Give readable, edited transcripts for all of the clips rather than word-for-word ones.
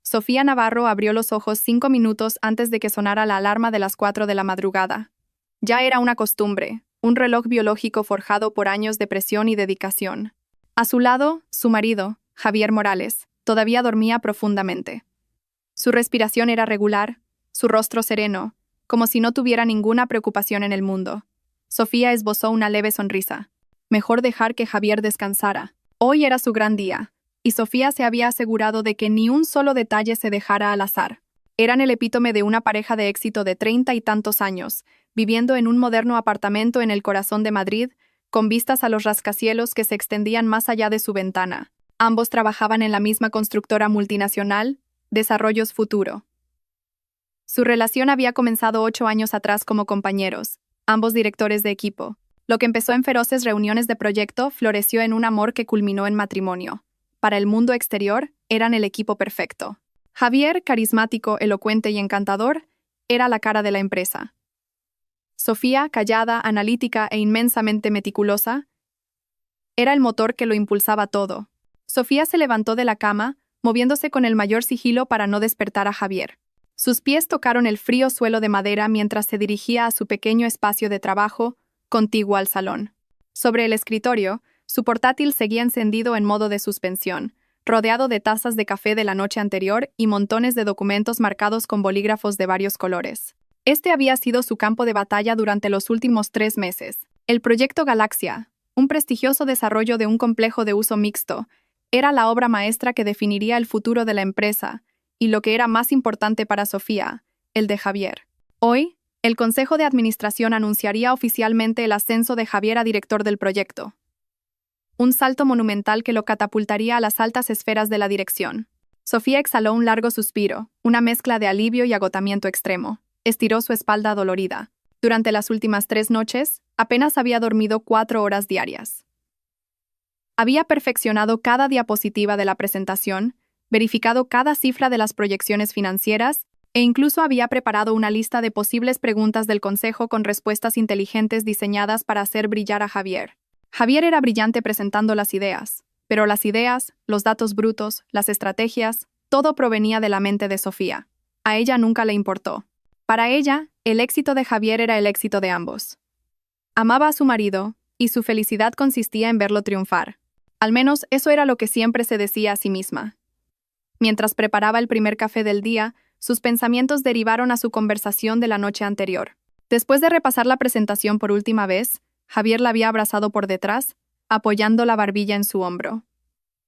Sofía Navarro abrió los ojos 5 minutos antes de que sonara la alarma de las 4 de la madrugada. Ya era una costumbre, un reloj biológico forjado por años de presión y dedicación. A su lado, su marido, Javier Morales, todavía dormía profundamente. Su respiración era regular, su rostro sereno, como si no tuviera ninguna preocupación en el mundo. Sofía esbozó una leve sonrisa. Mejor dejar que Javier descansara. Hoy era su gran día, y Sofía se había asegurado de que ni un solo detalle se dejara al azar. Eran el epítome de una pareja de éxito de 30 y tantos años, viviendo en un moderno apartamento en el corazón de Madrid, con vistas a los rascacielos que se extendían más allá de su ventana. Ambos trabajaban en la misma constructora multinacional, Desarrollos Futuro. Su relación había comenzado 8 años atrás como compañeros, ambos directores de equipo. Lo que empezó en feroces reuniones de proyecto floreció en un amor que culminó en matrimonio. Para el mundo exterior, eran el equipo perfecto. Javier, carismático, elocuente y encantador, era la cara de la empresa. Sofía, callada, analítica e inmensamente meticulosa, era el motor que lo impulsaba todo. Sofía se levantó de la cama, moviéndose con el mayor sigilo para no despertar a Javier. Sus pies tocaron el frío suelo de madera mientras se dirigía a su pequeño espacio de trabajo, contiguo al salón. Sobre el escritorio, su portátil seguía encendido en modo de suspensión, rodeado de tazas de café de la noche anterior y montones de documentos marcados con bolígrafos de varios colores. Este había sido su campo de batalla durante los últimos 3 meses. El proyecto Galaxia, un prestigioso desarrollo de un complejo de uso mixto, era la obra maestra que definiría el futuro de la empresa, y lo que era más importante para Sofía, el de Javier. Hoy, el Consejo de Administración anunciaría oficialmente el ascenso de Javier a director del proyecto. Un salto monumental que lo catapultaría a las altas esferas de la dirección. Sofía exhaló un largo suspiro, una mezcla de alivio y agotamiento extremo. Estiró su espalda dolorida. Durante las últimas 3 noches, apenas había dormido 4 horas diarias. Había perfeccionado cada diapositiva de la presentación, verificado cada cifra de las proyecciones financieras e incluso había preparado una lista de posibles preguntas del consejo con respuestas inteligentes diseñadas para hacer brillar a Javier. Javier era brillante presentando las ideas, pero las ideas, los datos brutos, las estrategias, todo provenía de la mente de Sofía. A ella nunca le importó. Para ella, el éxito de Javier era el éxito de ambos. Amaba a su marido, y su felicidad consistía en verlo triunfar. Al menos eso era lo que siempre se decía a sí misma. Mientras preparaba el primer café del día, sus pensamientos derivaron a su conversación de la noche anterior. Después de repasar la presentación por última vez, Javier la había abrazado por detrás, apoyando la barbilla en su hombro.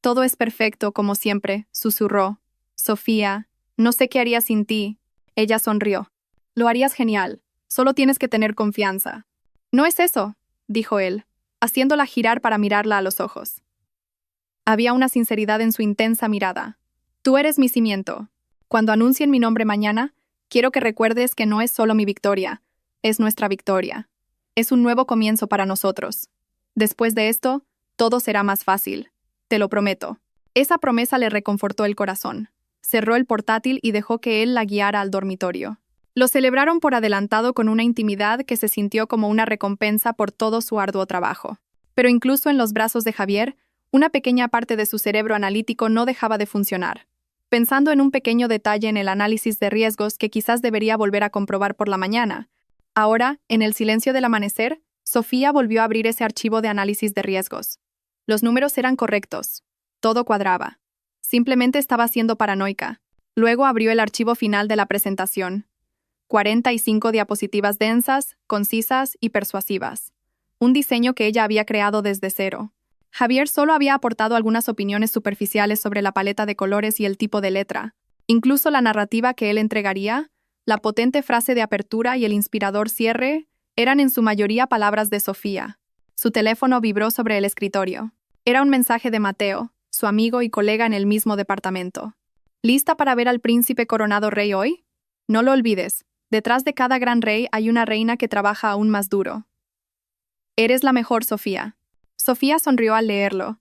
«Todo es perfecto, como siempre», susurró. «Sofía, no sé qué haría sin ti». Ella sonrió. «Lo harías genial. Solo tienes que tener confianza». «No es eso», dijo él, haciéndola girar para mirarla a los ojos. Había una sinceridad en su intensa mirada. «Tú eres mi cimiento. Cuando anuncien mi nombre mañana, quiero que recuerdes que no es solo mi victoria, es nuestra victoria. Es un nuevo comienzo para nosotros. Después de esto, todo será más fácil. Te lo prometo». Esa promesa le reconfortó el corazón. Cerró el portátil y dejó que él la guiara al dormitorio. Lo celebraron por adelantado con una intimidad que se sintió como una recompensa por todo su arduo trabajo. Pero incluso en los brazos de Javier, una pequeña parte de su cerebro analítico no dejaba de funcionar. Pensando en un pequeño detalle en el análisis de riesgos que quizás debería volver a comprobar por la mañana. Ahora, en el silencio del amanecer, Sofía volvió a abrir ese archivo de análisis de riesgos. Los números eran correctos. Todo cuadraba. Simplemente estaba siendo paranoica. Luego abrió el archivo final de la presentación. 45 diapositivas densas, concisas y persuasivas. Un diseño que ella había creado desde cero. Javier solo había aportado algunas opiniones superficiales sobre la paleta de colores y el tipo de letra. Incluso la narrativa que él entregaría, la potente frase de apertura y el inspirador cierre, eran en su mayoría palabras de Sofía. Su teléfono vibró sobre el escritorio. Era un mensaje de Mateo, su amigo y colega en el mismo departamento. ¿Lista para ver al príncipe coronado rey hoy? No lo olvides, detrás de cada gran rey hay una reina que trabaja aún más duro. Eres la mejor, Sofía. Sofía sonrió al leerlo.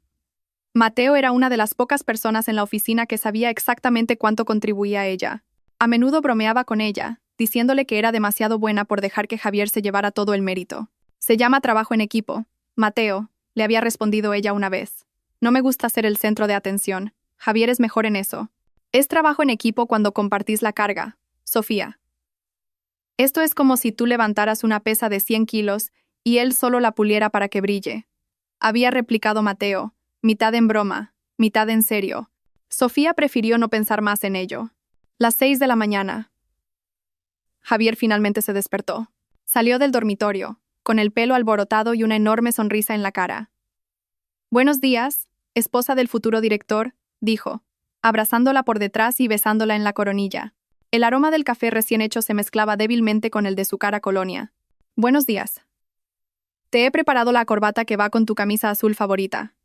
Mateo era una de las pocas personas en la oficina que sabía exactamente cuánto contribuía ella. A menudo bromeaba con ella, diciéndole que era demasiado buena por dejar que Javier se llevara todo el mérito. Se llama trabajo en equipo. Mateo, le había respondido ella una vez. No me gusta ser el centro de atención. Javier es mejor en eso. Es trabajo en equipo cuando compartís la carga, Sofía. Esto es como si tú levantaras una pesa de 100 kilos y él solo la puliera para que brille. Había replicado Mateo, mitad en broma, mitad en serio. Sofía prefirió no pensar más en ello. Las 6 de la mañana. Javier finalmente se despertó. Salió del dormitorio, con el pelo alborotado y una enorme sonrisa en la cara. «Buenos días, esposa del futuro director», dijo, abrazándola por detrás y besándola en la coronilla. El aroma del café recién hecho se mezclaba débilmente con el de su cara colonia. «Buenos días. Te he preparado la corbata que va con tu camisa azul favorita.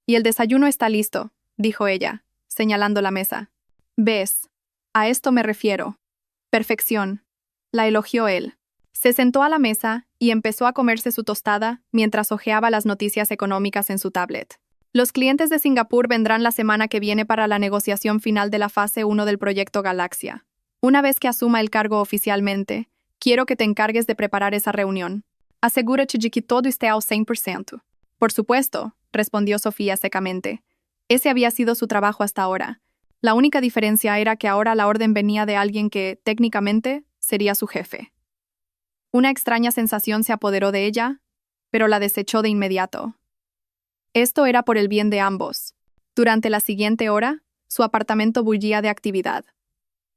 Y el desayuno está listo», dijo ella, señalando la mesa. «¿Ves? A esto me refiero. Perfección», la elogió él. Se sentó a la mesa y empezó a comerse su tostada mientras hojeaba las noticias económicas en su tablet. Los clientes de Singapur vendrán la semana que viene para la negociación final de la fase 1 del proyecto Galaxia. Una vez que asuma el cargo oficialmente, quiero que te encargues de preparar esa reunión. Asegúrate de que todo esté al 100%. Por supuesto, respondió Sofía secamente. Ese había sido su trabajo hasta ahora. La única diferencia era que ahora la orden venía de alguien que, técnicamente, sería su jefe. Una extraña sensación se apoderó de ella, pero la desechó de inmediato. Esto era por el bien de ambos. Durante la siguiente hora, su apartamento bullía de actividad.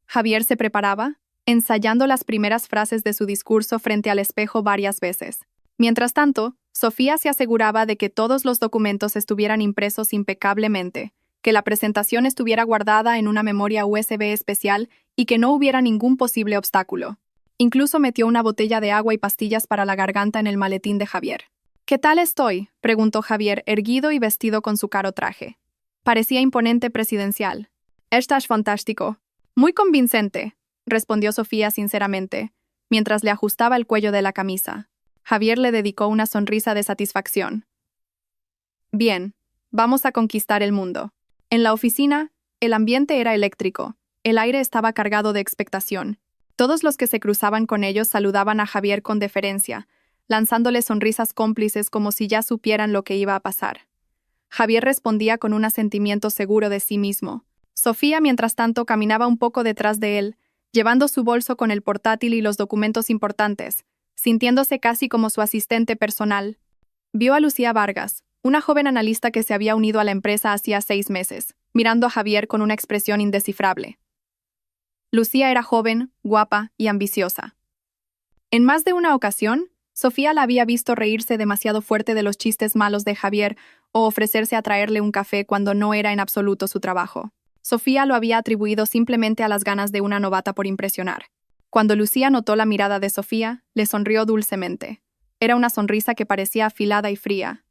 Javier se preparaba, ensayando las primeras frases de su discurso frente al espejo varias veces. Mientras tanto, Sofía se aseguraba de que todos los documentos estuvieran impresos impecablemente, que la presentación estuviera guardada en una memoria USB especial y que no hubiera ningún posible obstáculo. Incluso metió una botella de agua y pastillas para la garganta en el maletín de Javier. «¿Qué tal estoy?», preguntó Javier, erguido y vestido con su caro traje. Parecía imponente presidencial. «Estás fantástico. Muy convincente», respondió Sofía sinceramente, mientras le ajustaba el cuello de la camisa. Javier le dedicó una sonrisa de satisfacción. «Bien, vamos a conquistar el mundo». En la oficina, el ambiente era eléctrico. El aire estaba cargado de expectación. Todos los que se cruzaban con ellos saludaban a Javier con deferencia, lanzándole sonrisas cómplices como si ya supieran lo que iba a pasar. Javier respondía con un asentimiento seguro de sí mismo. Sofía, mientras tanto, caminaba un poco detrás de él, llevando su bolso con el portátil y los documentos importantes, sintiéndose casi como su asistente personal. Vio a Lucía Vargas, una joven analista que se había unido a la empresa hacía 6 meses, mirando a Javier con una expresión indescifrable. Lucía era joven, guapa y ambiciosa. En más de una ocasión, Sofía la había visto reírse demasiado fuerte de los chistes malos de Javier o ofrecerse a traerle un café cuando no era en absoluto su trabajo. Sofía lo había atribuido simplemente a las ganas de una novata por impresionar. Cuando Lucía notó la mirada de Sofía, le sonrió dulcemente. Era una sonrisa que parecía afilada y fría.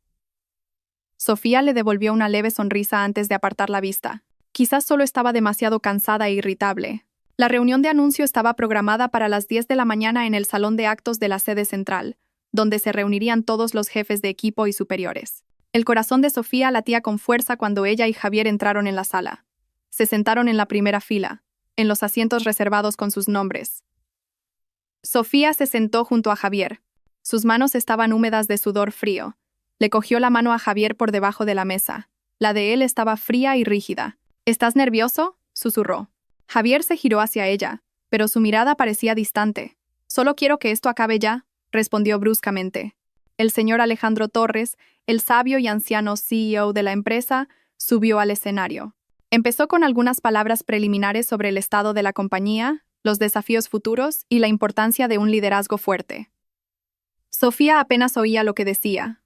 Sofía le devolvió una leve sonrisa antes de apartar la vista. Quizás solo estaba demasiado cansada e irritable. La reunión de anuncio estaba programada para las 10 de la mañana en el salón de actos de la sede central, donde se reunirían todos los jefes de equipo y superiores. El corazón de Sofía latía con fuerza cuando ella y Javier entraron en la sala. Se sentaron en la primera fila, en los asientos reservados con sus nombres. Sofía se sentó junto a Javier. Sus manos estaban húmedas de sudor frío. Le cogió la mano a Javier por debajo de la mesa. La de él estaba fría y rígida. «¿Estás nervioso?», susurró. Javier se giró hacia ella, pero su mirada parecía distante. «Solo quiero que esto acabe ya», respondió bruscamente. El señor Alejandro Torres, el sabio y anciano CEO de la empresa, subió al escenario. Empezó con algunas palabras preliminares sobre el estado de la compañía, los desafíos futuros y la importancia de un liderazgo fuerte. Sofía apenas oía lo que decía.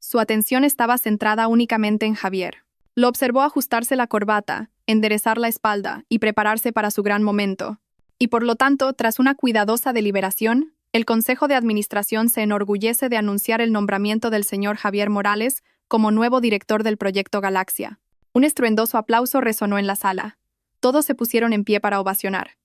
Su atención estaba centrada únicamente en Javier. Lo observó ajustarse la corbata, enderezar la espalda y prepararse para su gran momento. Y por lo tanto, tras una cuidadosa deliberación, el Consejo de Administración se enorgullece de anunciar el nombramiento del señor Javier Morales como nuevo director del proyecto Galaxia. Un estruendoso aplauso resonó en la sala. Todos se pusieron en pie para ovacionar.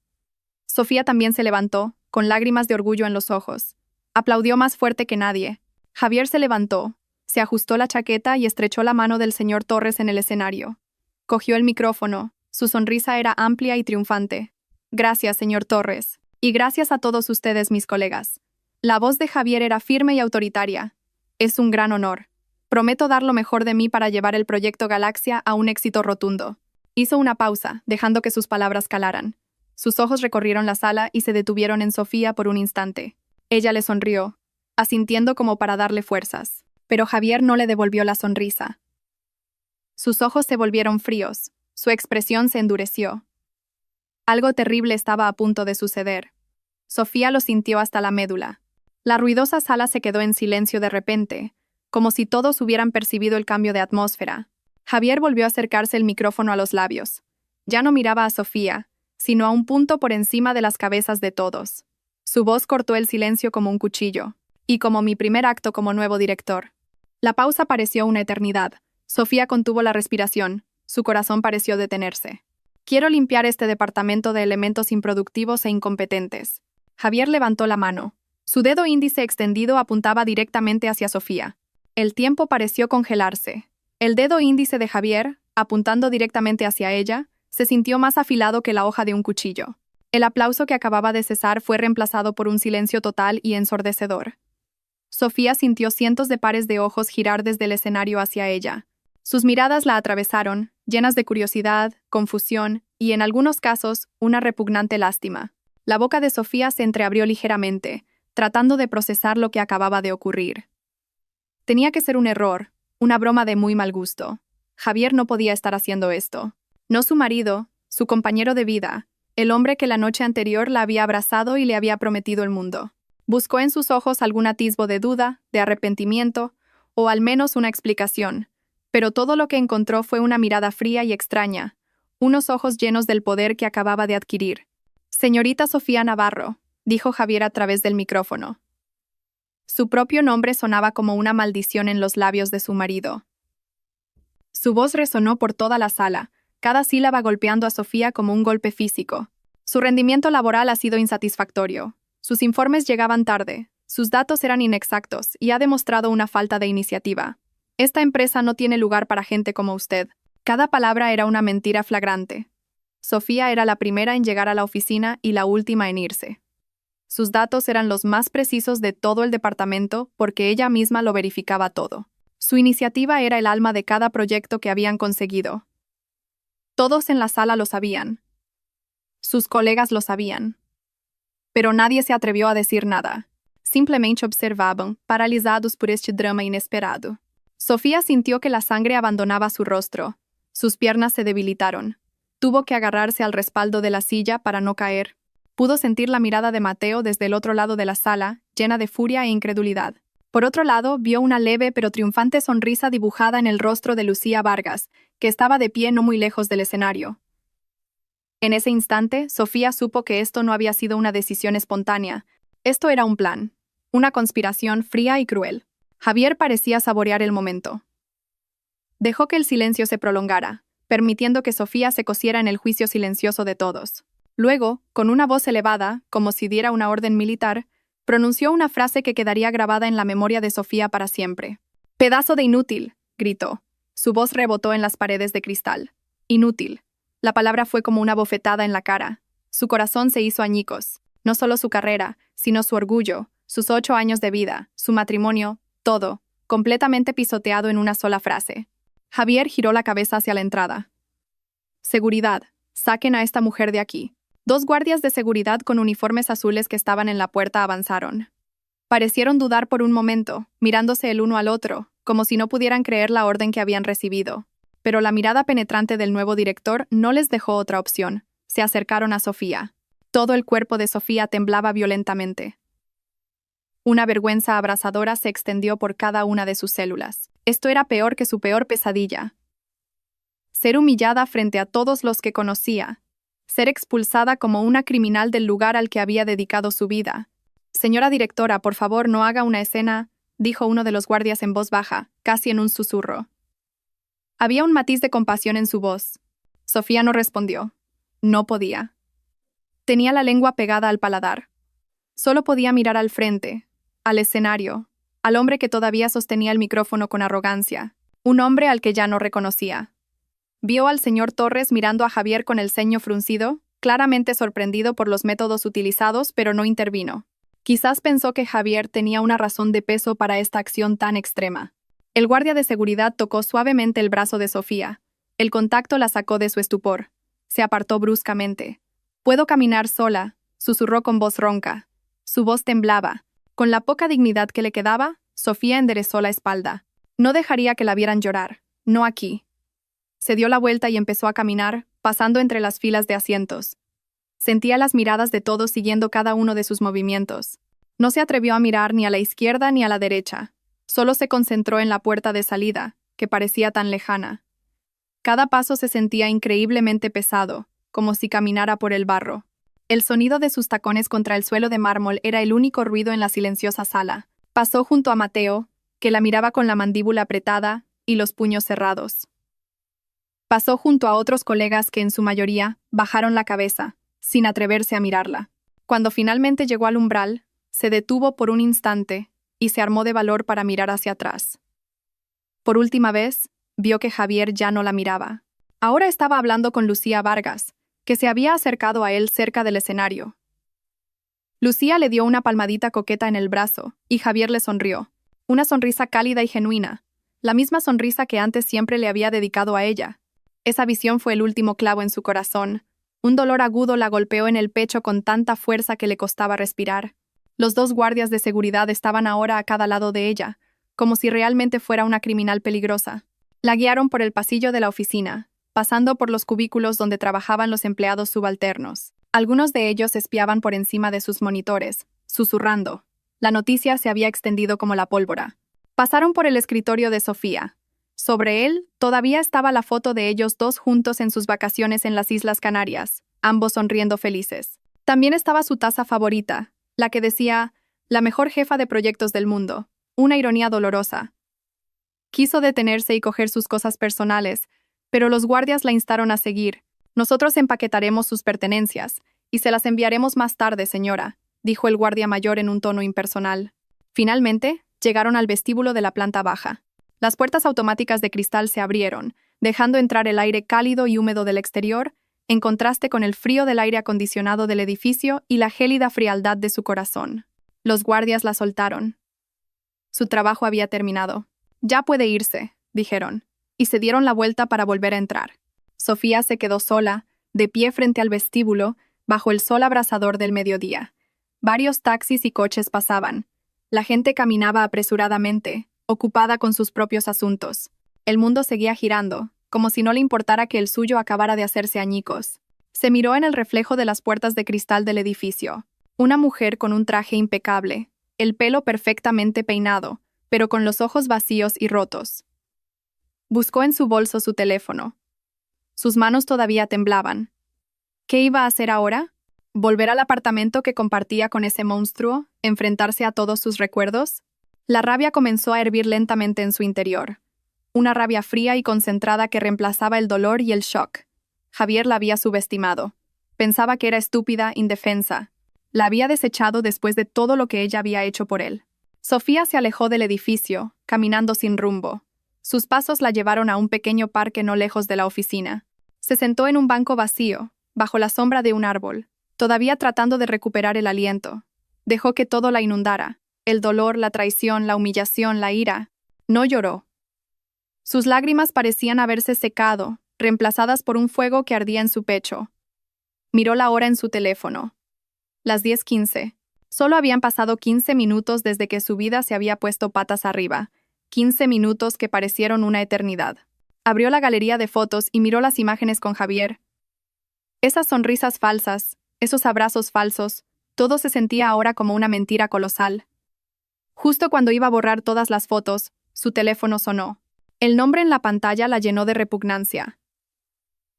Sofía también se levantó, con lágrimas de orgullo en los ojos. Aplaudió más fuerte que nadie. Javier se levantó, se ajustó la chaqueta y estrechó la mano del señor Torres en el escenario. Cogió el micrófono. Su sonrisa era amplia y triunfante. «Gracias, señor Torres. Y gracias a todos ustedes, mis colegas». La voz de Javier era firme y autoritaria. «Es un gran honor. Prometo dar lo mejor de mí para llevar el proyecto Galaxia a un éxito rotundo. Hizo una pausa, dejando que sus palabras calaran. Sus ojos recorrieron la sala y se detuvieron en Sofía por un instante. Ella le sonrió, asintiendo como para darle fuerzas. Pero Javier no le devolvió la sonrisa. Sus ojos se volvieron fríos, su expresión se endureció. Algo terrible estaba a punto de suceder. Sofía lo sintió hasta la médula. La ruidosa sala se quedó en silencio de repente, como si todos hubieran percibido el cambio de atmósfera. Javier volvió a acercarse el micrófono a los labios. Ya no miraba a Sofía, sino a un punto por encima de las cabezas de todos. Su voz cortó el silencio como un cuchillo, y como mi primer acto como nuevo director. La pausa pareció una eternidad. Sofía contuvo la respiración, su corazón pareció detenerse. Quiero limpiar este departamento de elementos improductivos e incompetentes. Javier levantó la mano. Su dedo índice extendido apuntaba directamente hacia Sofía. El tiempo pareció congelarse. El dedo índice de Javier, apuntando directamente hacia ella, se sintió más afilado que la hoja de un cuchillo. El aplauso que acababa de cesar fue reemplazado por un silencio total y ensordecedor. Sofía sintió cientos de pares de ojos girar desde el escenario hacia ella. Sus miradas la atravesaron, llenas de curiosidad, confusión y, en algunos casos, una repugnante lástima. La boca de Sofía se entreabrió ligeramente, tratando de procesar lo que acababa de ocurrir. Tenía que ser un error, una broma de muy mal gusto. Javier no podía estar haciendo esto. No su marido, su compañero de vida, el hombre que la noche anterior la había abrazado y le había prometido el mundo. Buscó en sus ojos algún atisbo de duda, de arrepentimiento, o al menos una explicación, pero todo lo que encontró fue una mirada fría y extraña, unos ojos llenos del poder que acababa de adquirir. «Señorita Sofía Navarro», dijo Javier a través del micrófono. Su propio nombre sonaba como una maldición en los labios de su marido. Su voz resonó por toda la sala, cada sílaba golpeando a Sofía como un golpe físico. Su rendimiento laboral ha sido insatisfactorio. Sus informes llegaban tarde, sus datos eran inexactos y ha demostrado una falta de iniciativa. Esta empresa no tiene lugar para gente como usted. Cada palabra era una mentira flagrante. Sofía era la primera en llegar a la oficina y la última en irse. Sus datos eran los más precisos de todo el departamento porque ella misma lo verificaba todo. Su iniciativa era el alma de cada proyecto que habían conseguido. Todos en la sala lo sabían. Sus colegas lo sabían. Pero nadie se atrevió a decir nada. Simplemente observaban, paralizados por este drama inesperado. Sofía sintió que la sangre abandonaba su rostro. Sus piernas se debilitaron. Tuvo que agarrarse al respaldo de la silla para no caer. Pudo sentir la mirada de Mateo desde el otro lado de la sala, llena de furia e incredulidad. Por otro lado, vio una leve pero triunfante sonrisa dibujada en el rostro de Lucía Vargas, que estaba de pie no muy lejos del escenario. En ese instante, Sofía supo que esto no había sido una decisión espontánea. Esto era un plan. Una conspiración fría y cruel. Javier parecía saborear el momento. Dejó que el silencio se prolongara, permitiendo que Sofía se cosiera en el juicio silencioso de todos. Luego, con una voz elevada, como si diera una orden militar, pronunció una frase que quedaría grabada en la memoria de Sofía para siempre. «Pedazo de inútil», gritó. Su voz rebotó en las paredes de cristal. «Inútil». La palabra fue como una bofetada en la cara. Su corazón se hizo añicos. No solo su carrera, sino su orgullo, sus 8 años de vida, su matrimonio, todo, completamente pisoteado en una sola frase. Javier giró la cabeza hacia la entrada. «Seguridad, saquen a esta mujer de aquí». 2 guardias de seguridad con uniformes azules que estaban en la puerta avanzaron. Parecieron dudar por un momento, mirándose el uno al otro, como si no pudieran creer la orden que habían recibido. Pero la mirada penetrante del nuevo director no les dejó otra opción. Se acercaron a Sofía. Todo el cuerpo de Sofía temblaba violentamente. Una vergüenza abrasadora se extendió por cada una de sus células. Esto era peor que su peor pesadilla. Ser humillada frente a todos los que conocía. Ser expulsada como una criminal del lugar al que había dedicado su vida. «Señora directora, por favor, no haga una escena», dijo uno de los guardias en voz baja, casi en un susurro. Había un matiz de compasión en su voz. Sofía no respondió. No podía. Tenía la lengua pegada al paladar. Solo podía mirar al frente, al escenario, al hombre que todavía sostenía el micrófono con arrogancia, un hombre al que ya no reconocía. Vio al señor Torres mirando a Javier con el ceño fruncido, claramente sorprendido por los métodos utilizados, pero no intervino. Quizás pensó que Javier tenía una razón de peso para esta acción tan extrema. El guardia de seguridad tocó suavemente el brazo de Sofía, El contacto la sacó de su estupor. Se apartó bruscamente. «Puedo caminar sola», susurró con voz ronca. Su voz temblaba. Con la poca dignidad que le quedaba, Sofía enderezó la espalda. No dejaría que la vieran llorar. No aquí. Se dio la vuelta y empezó a caminar, pasando entre las filas de asientos. Sentía las miradas de todos siguiendo cada uno de sus movimientos. No se atrevió a mirar ni a la izquierda ni a la derecha. Solo se concentró en la puerta de salida, que parecía tan lejana. Cada paso se sentía increíblemente pesado, como si caminara por el barro. El sonido de sus tacones contra el suelo de mármol era el único ruido en la silenciosa sala. Pasó junto a Mateo, que la miraba con la mandíbula apretada y los puños cerrados. Pasó junto a otros colegas que en su mayoría bajaron la cabeza, sin atreverse a mirarla. Cuando finalmente llegó al umbral, se detuvo por un instante y se armó de valor para mirar hacia atrás. Por última vez, vio que Javier ya no la miraba. Ahora estaba hablando con Lucía Vargas, que se había acercado a él cerca del escenario. Lucía le dio una palmadita coqueta en el brazo, y Javier le sonrió. Una sonrisa cálida y genuina, la misma sonrisa que antes siempre le había dedicado a ella. Esa visión fue el último clavo en su corazón. Un dolor agudo la golpeó en el pecho con tanta fuerza que le costaba respirar. Los dos guardias de seguridad estaban ahora a cada lado de ella, como si realmente fuera una criminal peligrosa. La guiaron por el pasillo de la oficina, pasando por los cubículos donde trabajaban los empleados subalternos. Algunos de ellos espiaban por encima de sus monitores, susurrando. La noticia se había extendido como la pólvora. Pasaron por el escritorio de Sofía. Sobre él, todavía estaba la foto de ellos dos juntos en sus vacaciones en las Islas Canarias, ambos sonriendo felices. También estaba su taza favorita, la que decía, «La mejor jefa de proyectos del mundo», una ironía dolorosa. Quiso detenerse y coger sus cosas personales, pero los guardias la instaron a seguir. «Nosotros empaquetaremos sus pertenencias, y se las enviaremos más tarde, señora», dijo el guardia mayor en un tono impersonal. Finalmente, llegaron al vestíbulo de la planta baja. Las puertas automáticas de cristal se abrieron, dejando entrar el aire cálido y húmedo del exterior, en contraste con el frío del aire acondicionado del edificio y la gélida frialdad de su corazón. Los guardias la soltaron. Su trabajo había terminado. «Ya puede irse», dijeron, y se dieron la vuelta para volver a entrar. Sofía se quedó sola, de pie frente al vestíbulo, bajo el sol abrasador del mediodía. Varios taxis y coches pasaban. La gente caminaba apresuradamente, ocupada con sus propios asuntos. El mundo seguía girando, como si no le importara que el suyo acabara de hacerse añicos. Se miró en el reflejo de las puertas de cristal del edificio. Una mujer con un traje impecable, el pelo perfectamente peinado, pero con los ojos vacíos y rotos. Buscó en su bolso su teléfono. Sus manos todavía temblaban. ¿Qué iba a hacer ahora? ¿Volver al apartamento que compartía con ese monstruo? ¿Enfrentarse a todos sus recuerdos? La rabia comenzó a hervir lentamente en su interior. Una rabia fría y concentrada que reemplazaba el dolor y el shock. Javier la había subestimado. Pensaba que era estúpida, indefensa. La había desechado después de todo lo que ella había hecho por él. Sofía se alejó del edificio, caminando sin rumbo. Sus pasos la llevaron a un pequeño parque no lejos de la oficina. Se sentó en un banco vacío, bajo la sombra de un árbol, todavía tratando de recuperar el aliento. Dejó que todo la inundara. El dolor, la traición, la humillación, la ira. No lloró. Sus lágrimas parecían haberse secado, reemplazadas por un fuego que ardía en su pecho. Miró la hora en su teléfono. Las 10:15. Solo habían pasado 15 minutos desde que su vida se había puesto patas arriba. 15 minutos que parecieron una eternidad. Abrió la galería de fotos y miró las imágenes con Javier. Esas sonrisas falsas, esos abrazos falsos, todo se sentía ahora como una mentira colosal. Justo cuando iba a borrar todas las fotos, su teléfono sonó. El nombre en la pantalla la llenó de repugnancia.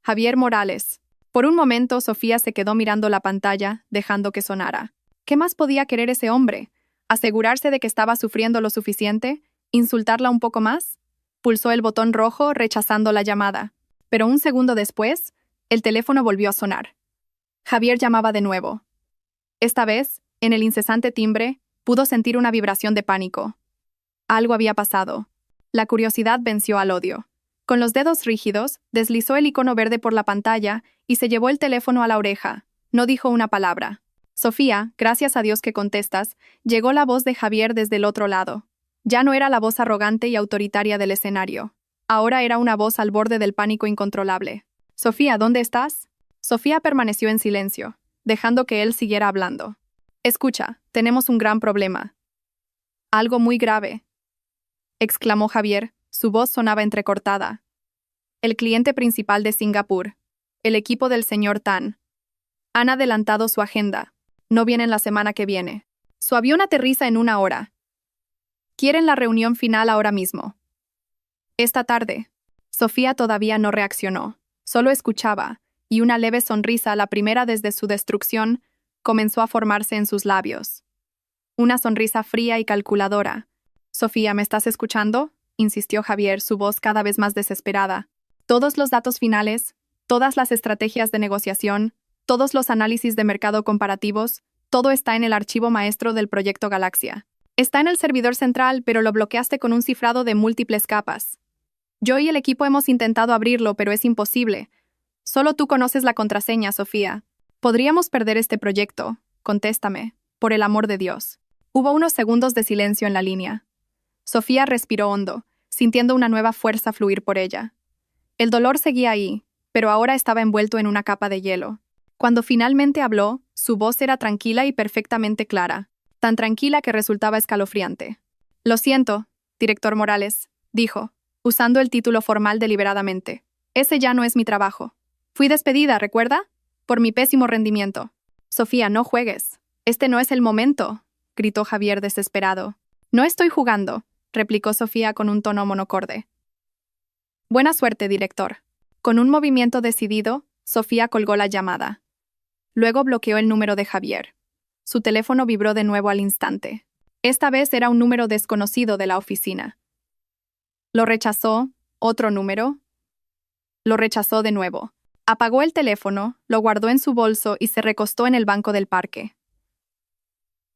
Javier Morales. Por un momento, Sofía se quedó mirando la pantalla, dejando que sonara. ¿Qué más podía querer ese hombre? ¿Asegurarse de que estaba sufriendo lo suficiente? ¿Insultarla un poco más? Pulsó el botón rojo, rechazando la llamada. Pero un segundo después, el teléfono volvió a sonar. Javier llamaba de nuevo. Esta vez, en el incesante timbre, pudo sentir una vibración de pánico. Algo había pasado. La curiosidad venció al odio. Con los dedos rígidos, deslizó el icono verde por la pantalla y se llevó el teléfono a la oreja. No dijo una palabra. «Sofía, gracias a Dios que contestas», llegó la voz de Javier desde el otro lado. Ya no era la voz arrogante y autoritaria del escenario. Ahora era una voz al borde del pánico incontrolable. Sofía, ¿dónde estás? Sofía permaneció en silencio, dejando que él siguiera hablando. Escucha, tenemos un gran problema. Algo muy grave, exclamó Javier, su voz sonaba entrecortada. El cliente principal de Singapur, el equipo del señor Tan, han adelantado su agenda. No vienen la semana que viene. Su avión aterriza en 1 hora. Quieren la reunión final ahora mismo. Esta tarde. Sofía todavía no reaccionó. Solo escuchaba, y una leve sonrisa, la primera desde su destrucción, comenzó a formarse en sus labios. Una sonrisa fría y calculadora. Sofía, ¿me estás escuchando?, insistió Javier, su voz cada vez más desesperada. Todos los datos finales, todas las estrategias de negociación, todos los análisis de mercado comparativos, todo está en el archivo maestro del proyecto Galaxia. Está en el servidor central, pero lo bloqueaste con un cifrado de múltiples capas. Yo y el equipo hemos intentado abrirlo, pero es imposible. Solo tú conoces la contraseña, Sofía. Podríamos perder este proyecto. Contéstame, por el amor de Dios. Hubo unos segundos de silencio en la línea. Sofía respiró hondo, sintiendo una nueva fuerza fluir por ella. El dolor seguía ahí, pero ahora estaba envuelto en una capa de hielo. Cuando finalmente habló, su voz era tranquila y perfectamente clara, tan tranquila que resultaba escalofriante. Lo siento, director Morales, dijo, usando el título formal deliberadamente. Ese ya no es mi trabajo. Fui despedida, ¿recuerda? Por mi pésimo rendimiento. Sofía, no juegues. Este no es el momento, gritó Javier desesperado. No estoy jugando, replicó Sofía con un tono monocorde. Buena suerte, director. Con un movimiento decidido, Sofía colgó la llamada. Luego bloqueó el número de Javier. Su teléfono vibró de nuevo al instante. Esta vez era un número desconocido de la oficina. Lo rechazó, otro número. Lo rechazó de nuevo. Apagó el teléfono, lo guardó en su bolso y se recostó en el banco del parque.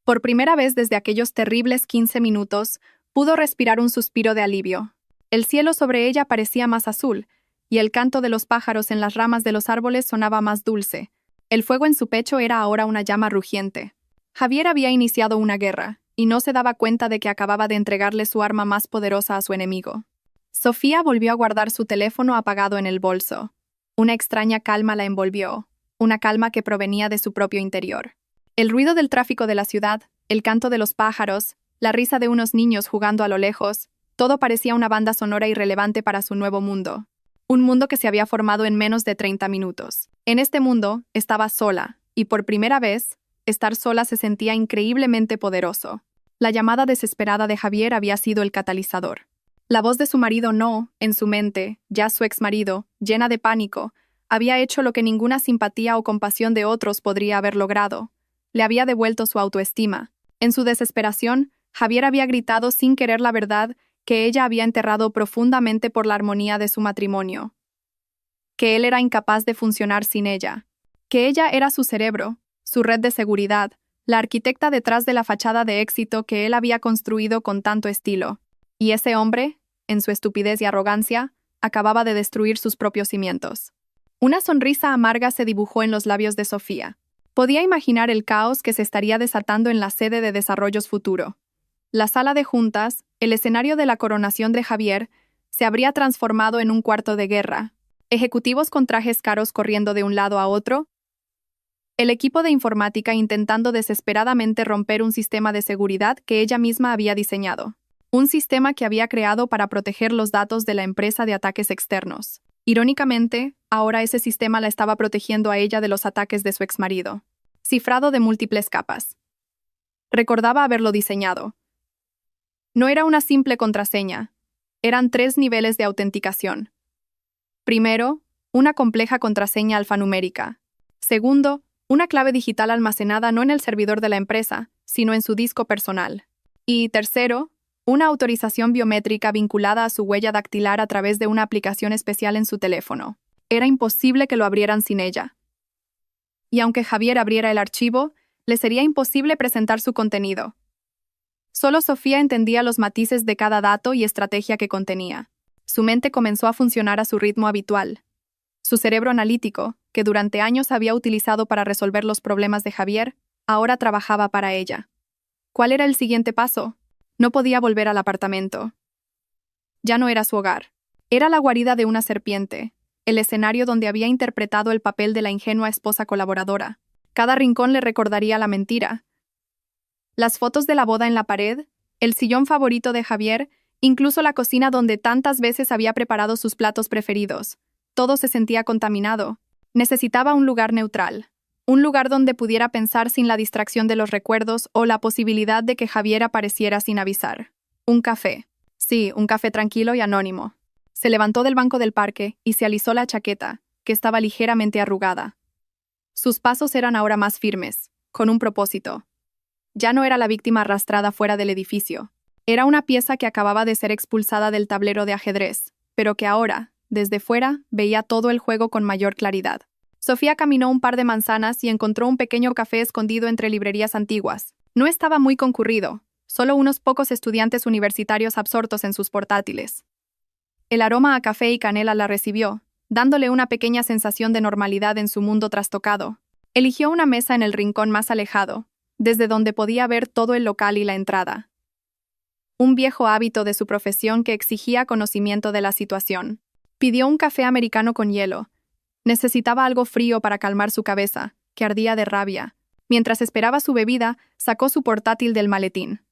Por primera vez desde aquellos terribles 15 minutos, pudo respirar un suspiro de alivio. El cielo sobre ella parecía más azul, y el canto de los pájaros en las ramas de los árboles sonaba más dulce. El fuego en su pecho era ahora una llama rugiente. Javier había iniciado una guerra, y no se daba cuenta de que acababa de entregarle su arma más poderosa a su enemigo. Sofía volvió a guardar su teléfono apagado en el bolso. Una extraña calma la envolvió, una calma que provenía de su propio interior. El ruido del tráfico de la ciudad, el canto de los pájaros, la risa de unos niños jugando a lo lejos, todo parecía una banda sonora irrelevante para su nuevo mundo. Un mundo que se había formado en menos de 30 minutos. En este mundo estaba sola, y por primera vez, estar sola se sentía increíblemente poderoso. La llamada desesperada de Javier había sido el catalizador. La voz de su marido no, en su mente, ya su exmarido, llena de pánico, había hecho lo que ninguna simpatía o compasión de otros podría haber logrado. Le había devuelto su autoestima. En su desesperación, Javier había gritado sin querer la verdad que ella había enterrado profundamente por la armonía de su matrimonio. Que él era incapaz de funcionar sin ella. Que ella era su cerebro, su red de seguridad, la arquitecta detrás de la fachada de éxito que él había construido con tanto estilo. Y ese hombre, en su estupidez y arrogancia, acababa de destruir sus propios cimientos. Una sonrisa amarga se dibujó en los labios de Sofía. Podía imaginar el caos que se estaría desatando en la sede de Desarrollos Futuro. La sala de juntas, el escenario de la coronación de Javier, se habría transformado en un cuarto de guerra. Ejecutivos con trajes caros corriendo de un lado a otro. El equipo de informática intentando desesperadamente romper un sistema de seguridad que ella misma había diseñado. Un sistema que había creado para proteger los datos de la empresa de ataques externos. Irónicamente, ahora ese sistema la estaba protegiendo a ella de los ataques de su exmarido. Cifrado de múltiples capas. Recordaba haberlo diseñado. No era una simple contraseña. Eran 3 niveles de autenticación. Primero, una compleja contraseña alfanumérica. Segundo, una clave digital almacenada no en el servidor de la empresa, sino en su disco personal. Y tercero, una autorización biométrica vinculada a su huella dactilar a través de una aplicación especial en su teléfono. Era imposible que lo abrieran sin ella. Y aunque Javier abriera el archivo, le sería imposible presentar su contenido. Solo Sofía entendía los matices de cada dato y estrategia que contenía. Su mente comenzó a funcionar a su ritmo habitual. Su cerebro analítico, que durante años había utilizado para resolver los problemas de Javier, ahora trabajaba para ella. ¿Cuál era el siguiente paso? No podía volver al apartamento. Ya no era su hogar. Era la guarida de una serpiente, el escenario donde había interpretado el papel de la ingenua esposa colaboradora. Cada rincón le recordaría la mentira. Las fotos de la boda en la pared, el sillón favorito de Javier, incluso la cocina donde tantas veces había preparado sus platos preferidos. Todo se sentía contaminado. Necesitaba un lugar neutral. Un lugar donde pudiera pensar sin la distracción de los recuerdos o la posibilidad de que Javier apareciera sin avisar. Un café. Sí, un café tranquilo y anónimo. Se levantó del banco del parque y se alisó la chaqueta, que estaba ligeramente arrugada. Sus pasos eran ahora más firmes, con un propósito. Ya no era la víctima arrastrada fuera del edificio. Era una pieza que acababa de ser expulsada del tablero de ajedrez, pero que ahora, desde fuera, veía todo el juego con mayor claridad. Sofía caminó un par de manzanas y encontró un pequeño café escondido entre librerías antiguas. No estaba muy concurrido, solo unos pocos estudiantes universitarios absortos en sus portátiles. El aroma a café y canela la recibió, dándole una pequeña sensación de normalidad en su mundo trastocado. Eligió una mesa en el rincón más alejado, desde donde podía ver todo el local y la entrada. Un viejo hábito de su profesión que exigía conocimiento de la situación. Pidió un café americano con hielo. Necesitaba algo frío para calmar su cabeza, que ardía de rabia. Mientras esperaba su bebida, sacó su portátil del maletín.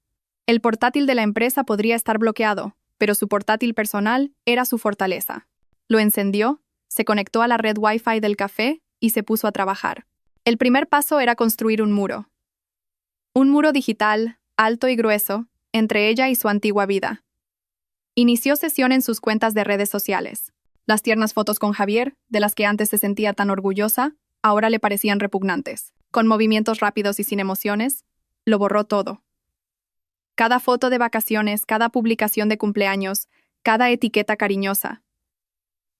El portátil de la empresa podría estar bloqueado, pero su portátil personal era su fortaleza. Lo encendió, se conectó a la red Wi-Fi del café y se puso a trabajar. El primer paso era construir un muro. Un muro digital, alto y grueso, entre ella y su antigua vida. Inició sesión en sus cuentas de redes sociales. Las tiernas fotos con Javier, de las que antes se sentía tan orgullosa, ahora le parecían repugnantes. Con movimientos rápidos y sin emociones, lo borró todo. Cada foto de vacaciones, cada publicación de cumpleaños, cada etiqueta cariñosa.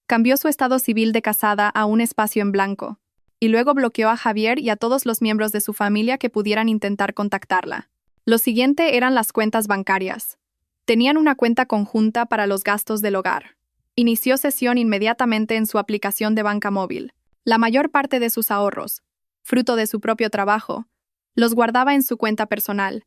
Cambió su estado civil de casada a un espacio en blanco, y luego bloqueó a Javier y a todos los miembros de su familia que pudieran intentar contactarla. Lo siguiente eran las cuentas bancarias. Tenían una cuenta conjunta para los gastos del hogar. Inició sesión inmediatamente en su aplicación de banca móvil. La mayor parte de sus ahorros, fruto de su propio trabajo, los guardaba en su cuenta personal,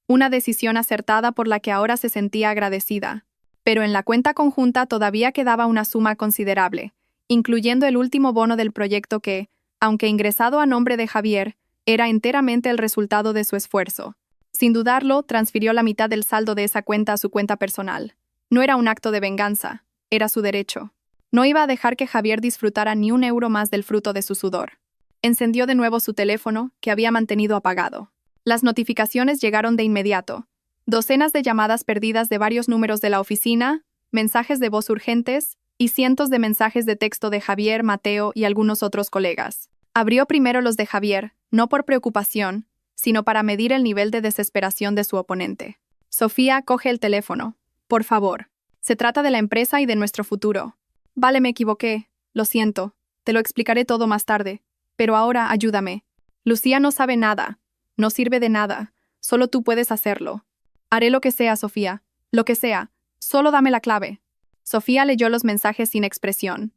una decisión acertada por la que ahora se sentía agradecida. Pero en la cuenta conjunta todavía quedaba una suma considerable, incluyendo el último bono del proyecto que, aunque ingresado a nombre de Javier, era enteramente el resultado de su esfuerzo. Sin dudarlo, transfirió la mitad del saldo de esa cuenta a su cuenta personal. No era un acto de venganza, era su derecho. No iba a dejar que Javier disfrutara ni un euro más del fruto de su sudor. Encendió de nuevo su teléfono, que había mantenido apagado. Las notificaciones llegaron de inmediato. Docenas de llamadas perdidas de varios números de la oficina, mensajes de voz urgentes y cientos de mensajes de texto de Javier, Mateo y algunos otros colegas. Abrió primero los de Javier, no por preocupación, sino para medir el nivel de desesperación de su oponente. Sofía, coge el teléfono. Por favor. Se trata de la empresa y de nuestro futuro. Vale, me equivoqué. Lo siento. Te lo explicaré todo más tarde. Pero ahora ayúdame. Lucía no sabe nada. No sirve de nada. Solo tú puedes hacerlo. Haré lo que sea, Sofía. Lo que sea. Solo dame la clave. Sofía leyó los mensajes sin expresión.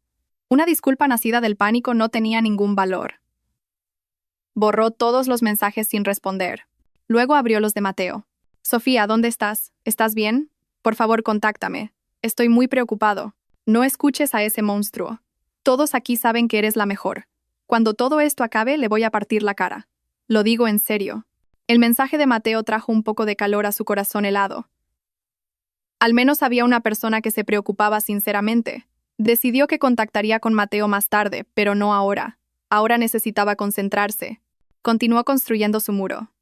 Una disculpa nacida del pánico no tenía ningún valor. Borró todos los mensajes sin responder. Luego abrió los de Mateo. Sofía, ¿dónde estás? ¿Estás bien? Por favor, contáctame. Estoy muy preocupado. No escuches a ese monstruo. Todos aquí saben que eres la mejor. Cuando todo esto acabe, le voy a partir la cara. Lo digo en serio. El mensaje de Mateo trajo un poco de calor a su corazón helado. Al menos había una persona que se preocupaba sinceramente. Decidió que contactaría con Mateo más tarde, pero no ahora. Ahora necesitaba concentrarse. Continuó construyendo su muro.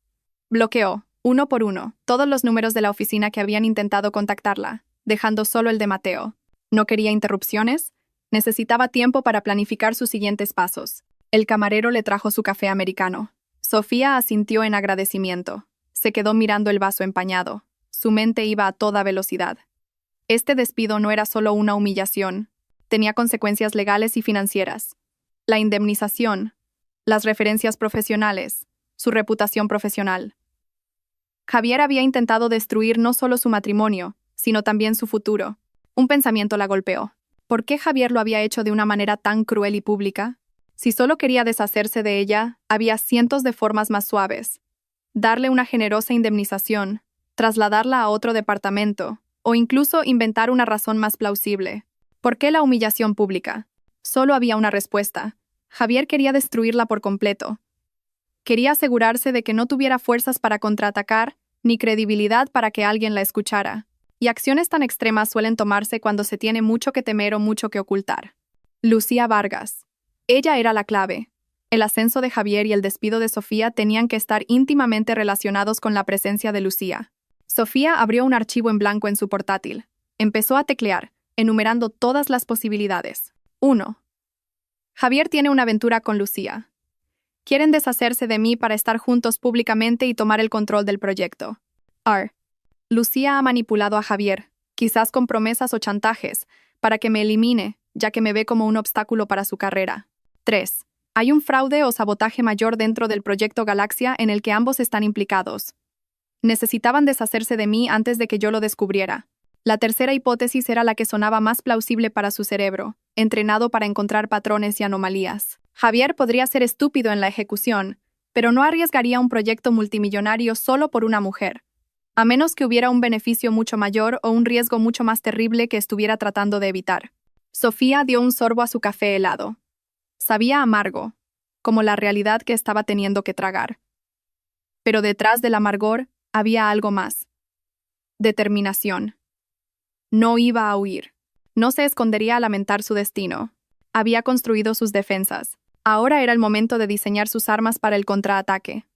Bloqueó, uno por uno, todos los números de la oficina que habían intentado contactarla, dejando solo el de Mateo. ¿No quería interrupciones? Necesitaba tiempo para planificar sus siguientes pasos. El camarero le trajo su café americano. Sofía asintió en agradecimiento. Se quedó mirando el vaso empañado. Su mente iba a toda velocidad. Este despido no era solo una humillación. Tenía consecuencias legales y financieras. La indemnización, las referencias profesionales, su reputación profesional. Javier había intentado destruir no solo su matrimonio, sino también su futuro. Un pensamiento la golpeó. ¿Por qué Javier lo había hecho de una manera tan cruel y pública? Si solo quería deshacerse de ella, había cientos de formas más suaves. Darle una generosa indemnización, trasladarla a otro departamento, o incluso inventar una razón más plausible. ¿Por qué la humillación pública? Solo había una respuesta. Javier quería destruirla por completo. Quería asegurarse de que no tuviera fuerzas para contraatacar, ni credibilidad para que alguien la escuchara. Y acciones tan extremas suelen tomarse cuando se tiene mucho que temer o mucho que ocultar. Lucía Vargas. Ella era la clave. El ascenso de Javier y el despido de Sofía tenían que estar íntimamente relacionados con la presencia de Lucía. Sofía abrió un archivo en blanco en su portátil. Empezó a teclear, enumerando todas las posibilidades. 1. Javier tiene una aventura con Lucía. Quieren deshacerse de mí para estar juntos públicamente y tomar el control del proyecto. R. Lucía ha manipulado a Javier, quizás con promesas o chantajes, para que me elimine, ya que me ve como un obstáculo para su carrera. 3. Hay un fraude o sabotaje mayor dentro del proyecto Galaxia en el que ambos están implicados. Necesitaban deshacerse de mí antes de que yo lo descubriera. La tercera hipótesis era la que sonaba más plausible para su cerebro, entrenado para encontrar patrones y anomalías. Javier podría ser estúpido en la ejecución, pero no arriesgaría un proyecto multimillonario solo por una mujer, a menos que hubiera un beneficio mucho mayor o un riesgo mucho más terrible que estuviera tratando de evitar. Sofía dio un sorbo a su café helado. Sabía amargo, como la realidad que estaba teniendo que tragar. Pero detrás del amargor había algo más. Determinación. No iba a huir. No se escondería a lamentar su destino. Había construido sus defensas. Ahora era el momento de diseñar sus armas para el contraataque.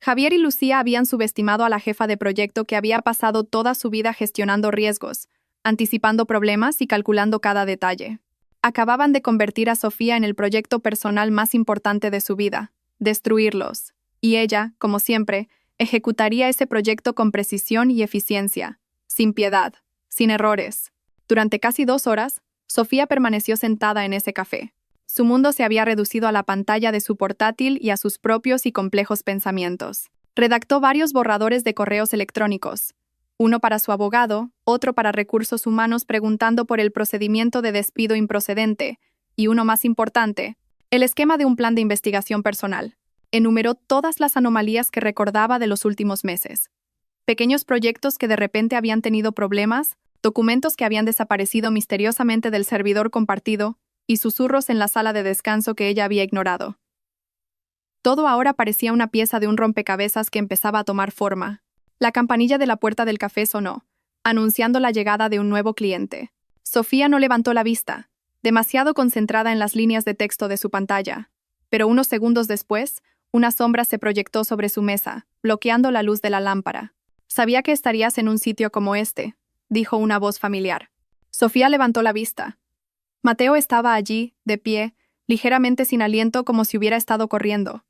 Javier y Lucía habían subestimado a la jefa de proyecto que había pasado toda su vida gestionando riesgos, anticipando problemas y calculando cada detalle. Acababan de convertir a Sofía en el proyecto personal más importante de su vida, destruirlos. Y ella, como siempre, ejecutaría ese proyecto con precisión y eficiencia, sin piedad, sin errores. Durante casi 2 horas, Sofía permaneció sentada en ese café. Su mundo se había reducido a la pantalla de su portátil y a sus propios y complejos pensamientos. Redactó varios borradores de correos electrónicos, uno para su abogado, otro para recursos humanos preguntando por el procedimiento de despido improcedente, y uno más importante, el esquema de un plan de investigación personal. Enumeró todas las anomalías que recordaba de los últimos meses. Pequeños proyectos que de repente habían tenido problemas, documentos que habían desaparecido misteriosamente del servidor compartido, y susurros en la sala de descanso que ella había ignorado. Todo ahora parecía una pieza de un rompecabezas que empezaba a tomar forma. La campanilla de la puerta del café sonó, anunciando la llegada de un nuevo cliente. Sofía no levantó la vista, demasiado concentrada en las líneas de texto de su pantalla. Pero unos segundos después, una sombra se proyectó sobre su mesa, bloqueando la luz de la lámpara. «Sabía que estarías en un sitio como este», dijo una voz familiar. Sofía levantó la vista. Mateo estaba allí, de pie, ligeramente sin aliento como si hubiera estado corriendo.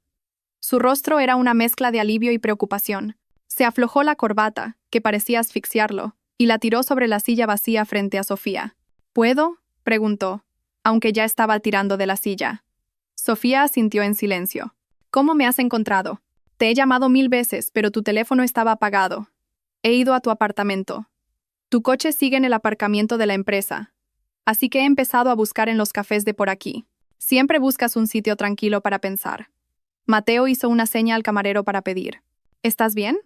Su rostro era una mezcla de alivio y preocupación. Se aflojó la corbata, que parecía asfixiarlo, y la tiró sobre la silla vacía frente a Sofía. «¿Puedo?», preguntó, aunque ya estaba tirando de la silla. Sofía asintió en silencio. «¿Cómo me has encontrado? Te he llamado 1000 veces, pero tu teléfono estaba apagado. He ido a tu apartamento. Tu coche sigue en el aparcamiento de la empresa. Así que he empezado a buscar en los cafés de por aquí. Siempre buscas un sitio tranquilo para pensar». Mateo hizo una seña al camarero para pedir. «¿Estás bien?».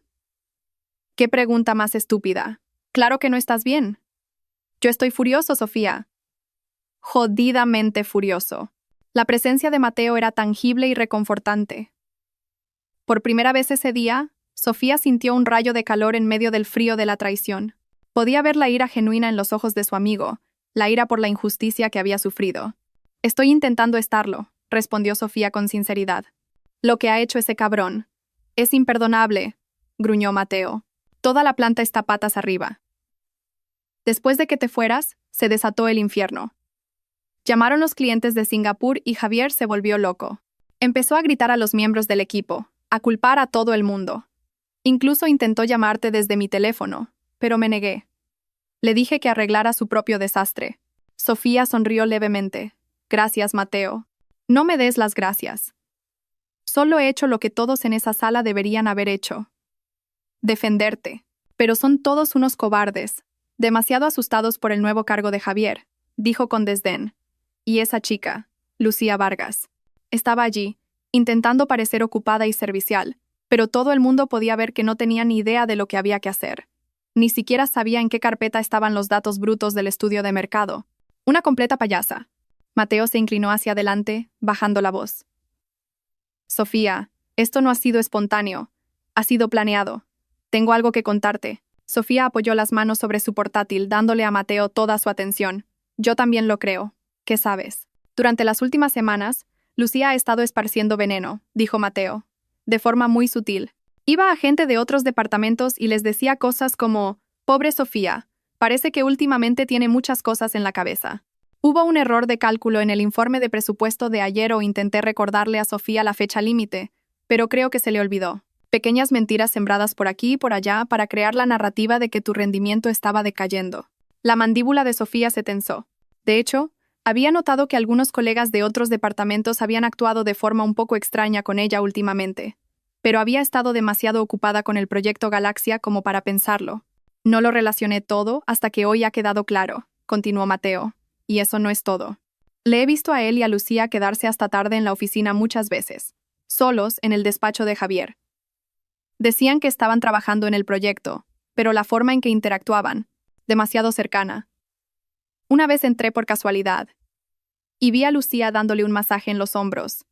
«¿Qué pregunta más estúpida? Claro que no estás bien». «Yo estoy furioso, Sofía». Jodidamente furioso. La presencia de Mateo era tangible y reconfortante. Por primera vez ese día, Sofía sintió un rayo de calor en medio del frío de la traición. Podía ver la ira genuina en los ojos de su amigo, la ira por la injusticia que había sufrido. «Estoy intentando estarlo», respondió Sofía con sinceridad. «Lo que ha hecho ese cabrón es imperdonable», gruñó Mateo. «Toda la planta está patas arriba. Después de que te fueras, se desató el infierno. Llamaron los clientes de Singapur y Javier se volvió loco. Empezó a gritar a los miembros del equipo, a culpar a todo el mundo. Incluso intentó llamarte desde mi teléfono, pero me negué. Le dije que arreglara su propio desastre». Sofía sonrió levemente. «Gracias, Mateo. No me des las gracias. Solo he hecho lo que todos en esa sala deberían haber hecho. Defenderte. Pero son todos unos cobardes, demasiado asustados por el nuevo cargo de Javier», dijo con desdén. Y esa chica, Lucía Vargas, estaba allí, intentando parecer ocupada y servicial, pero todo el mundo podía ver que no tenía ni idea de lo que había que hacer. Ni siquiera sabía en qué carpeta estaban los datos brutos del estudio de mercado, Una completa payasa. Mateo se inclinó hacia adelante, bajando la voz. Sofía, esto no ha sido espontáneo. Ha sido planeado. Tengo algo que contarte. Sofía apoyó las manos sobre su portátil, dándole a Mateo toda su atención. Yo también lo creo. ¿Qué sabes? Durante las últimas semanas, Lucía ha estado esparciendo veneno, dijo Mateo, de forma muy sutil. Iba a gente de otros departamentos y les decía cosas como, pobre Sofía, parece que últimamente tiene muchas cosas en la cabeza. Hubo un error de cálculo en el informe de presupuesto de ayer o intenté recordarle a Sofía la fecha límite, pero creo que se le olvidó. Pequeñas mentiras sembradas por aquí y por allá para crear la narrativa de que tu rendimiento estaba decayendo. La mandíbula de Sofía se tensó. De hecho, había notado que algunos colegas de otros departamentos habían actuado de forma un poco extraña con ella últimamente, pero había estado demasiado ocupada con el proyecto Galaxia como para pensarlo. No lo relacioné todo hasta que hoy ha quedado claro, continuó Mateo, y eso no es todo. Le he visto a él y a Lucía quedarse hasta tarde en la oficina muchas veces, solos en el despacho de Javier. Decían que estaban trabajando en el proyecto, pero la forma en que interactuaban, demasiado cercana. Una vez entré por casualidad y vi a Lucía dándole un masaje en los hombros.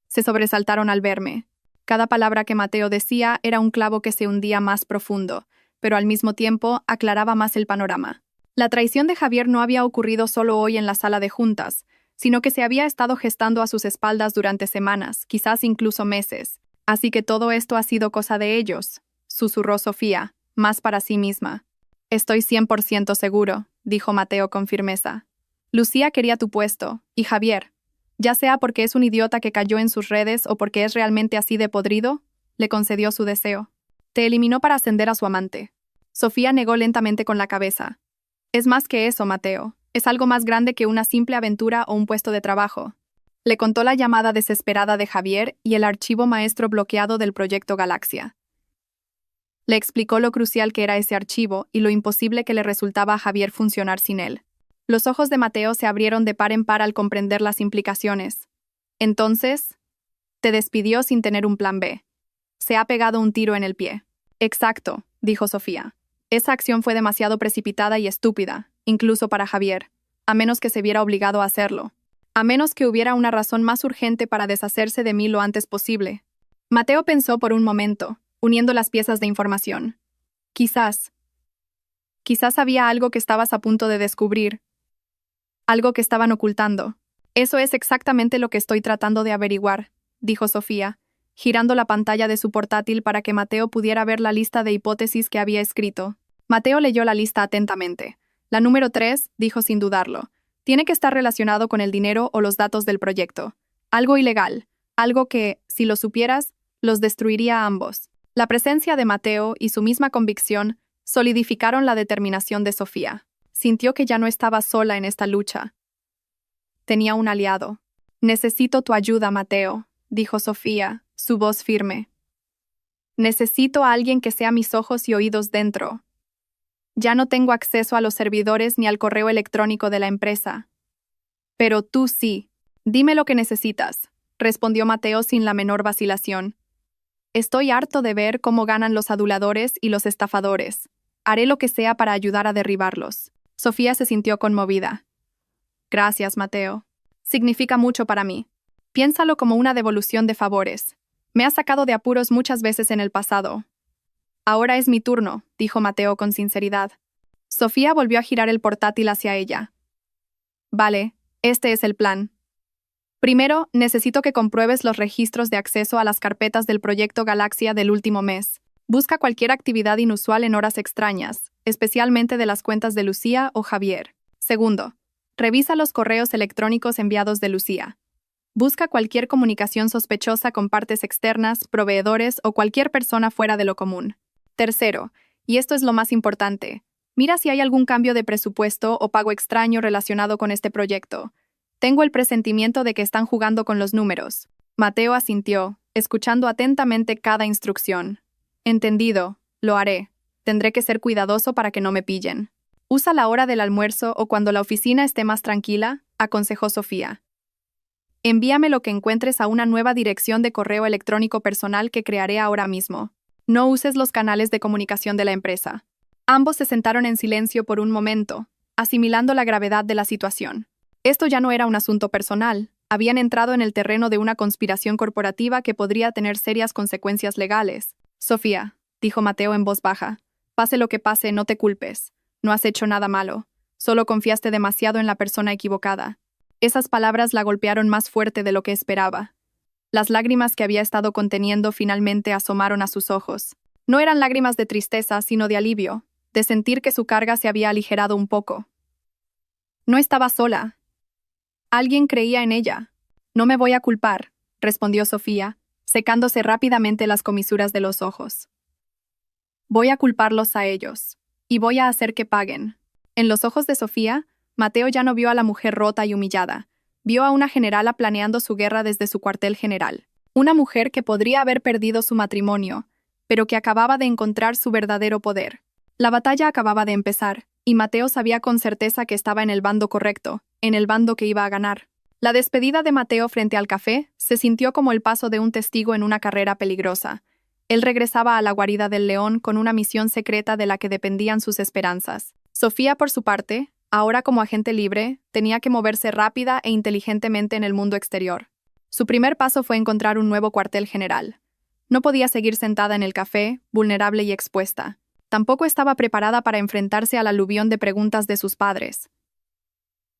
Se sobresaltaron al verme. Cada palabra que Mateo decía era un clavo que se hundía más profundo, pero al mismo tiempo aclaraba más el panorama. La traición de Javier no había ocurrido solo hoy en la sala de juntas, sino que se había estado gestando a sus espaldas durante semanas, quizás incluso meses. Así que todo esto ha sido cosa de ellos, susurró Sofía, más para sí misma. Estoy 100% seguro, dijo Mateo con firmeza. Lucía quería tu puesto, y Javier, ya sea porque es un idiota que cayó en sus redes o porque es realmente así de podrido, le concedió su deseo. Te eliminó para ascender a su amante. Sofía negó lentamente con la cabeza. Es más que eso, Mateo. Es algo más grande que una simple aventura o un puesto de trabajo. Le contó la llamada desesperada de Javier y el archivo maestro bloqueado del proyecto Galaxia. Le explicó lo crucial que era ese archivo y lo imposible que le resultaba a Javier funcionar sin él. Los ojos de Mateo se abrieron de par en par al comprender las implicaciones. Entonces, te despidió sin tener un plan B. Se ha pegado un tiro en el pie. Exacto, dijo Sofía. Esa acción fue demasiado precipitada y estúpida, incluso para Javier, a menos que se viera obligado a hacerlo. A menos que hubiera una razón más urgente para deshacerse de mí lo antes posible. Mateo pensó por un momento, uniendo las piezas de información. Quizás había algo que estabas a punto de descubrir. Algo que estaban ocultando. Eso es exactamente lo que estoy tratando de averiguar, dijo Sofía, girando la pantalla de su portátil para que Mateo pudiera ver la lista de hipótesis que había escrito. Mateo leyó la lista atentamente. La número 3, dijo sin dudarlo. Tiene que estar relacionado con el dinero o los datos del proyecto. Algo ilegal. Algo que, si lo supieras, los destruiría a ambos. La presencia de Mateo y su misma convicción solidificaron la determinación de Sofía. Sintió que ya no estaba sola en esta lucha. Tenía un aliado. Necesito tu ayuda, Mateo, dijo Sofía, su voz firme. Necesito a alguien que sea mis ojos y oídos dentro. Ya no tengo acceso a los servidores ni al correo electrónico de la empresa. Pero tú sí. Dime lo que necesitas, respondió Mateo sin la menor vacilación. Estoy harto de ver cómo ganan los aduladores y los estafadores. Haré lo que sea para ayudar a derribarlos. Sofía se sintió conmovida. Gracias, Mateo. Significa mucho para mí. Piénsalo como una devolución de favores. Me has sacado de apuros muchas veces en el pasado. Ahora es mi turno, dijo Mateo con sinceridad. Sofía volvió a girar el portátil hacia ella. Vale, este es el plan. Primero, necesito que compruebes los registros de acceso a las carpetas del proyecto Galaxia del último mes. Busca cualquier actividad inusual en horas extrañas, especialmente de las cuentas de Lucía o Javier. Segundo, revisa los correos electrónicos enviados de Lucía. Busca cualquier comunicación sospechosa con partes externas, proveedores o cualquier persona fuera de lo común. Tercero, y esto es lo más importante, mira si hay algún cambio de presupuesto o pago extraño relacionado con este proyecto. Tengo el presentimiento de que están jugando con los números. Mateo asintió, escuchando atentamente cada instrucción. Entendido, lo haré. Tendré que ser cuidadoso para que no me pillen. Usa la hora del almuerzo o cuando la oficina esté más tranquila, aconsejó Sofía. Envíame lo que encuentres a una nueva dirección de correo electrónico personal que crearé ahora mismo. No uses los canales de comunicación de la empresa. Ambos se sentaron en silencio por un momento, asimilando la gravedad de la situación. Esto ya no era un asunto personal. Habían entrado en el terreno de una conspiración corporativa que podría tener serias consecuencias legales. Sofía, dijo Mateo en voz baja, pase lo que pase, no te culpes. No has hecho nada malo. Solo confiaste demasiado en la persona equivocada. Esas palabras la golpearon más fuerte de lo que esperaba. Las lágrimas que había estado conteniendo finalmente asomaron a sus ojos. No eran lágrimas de tristeza, sino de alivio, de sentir que su carga se había aligerado un poco. No estaba sola. Alguien creía en ella. No me voy a culpar, respondió Sofía, secándose rápidamente las comisuras de los ojos. Voy a culparlos a ellos. Y voy a hacer que paguen. En los ojos de Sofía, Mateo ya no vio a la mujer rota y humillada. Vio a una generala planeando su guerra desde su cuartel general. Una mujer que podría haber perdido su matrimonio, pero que acababa de encontrar su verdadero poder. La batalla acababa de empezar, y Mateo sabía con certeza que estaba en el bando correcto, en el bando que iba a ganar. La despedida de Mateo frente al café se sintió como el paso de un testigo en una carrera peligrosa. Él regresaba a la guarida del león con una misión secreta de la que dependían sus esperanzas. Sofía, por su parte, ahora como agente libre, tenía que moverse rápida e inteligentemente en el mundo exterior. Su primer paso fue encontrar un nuevo cuartel general. No podía seguir sentada en el café, vulnerable y expuesta. Tampoco estaba preparada para enfrentarse al aluvión de preguntas de sus padres.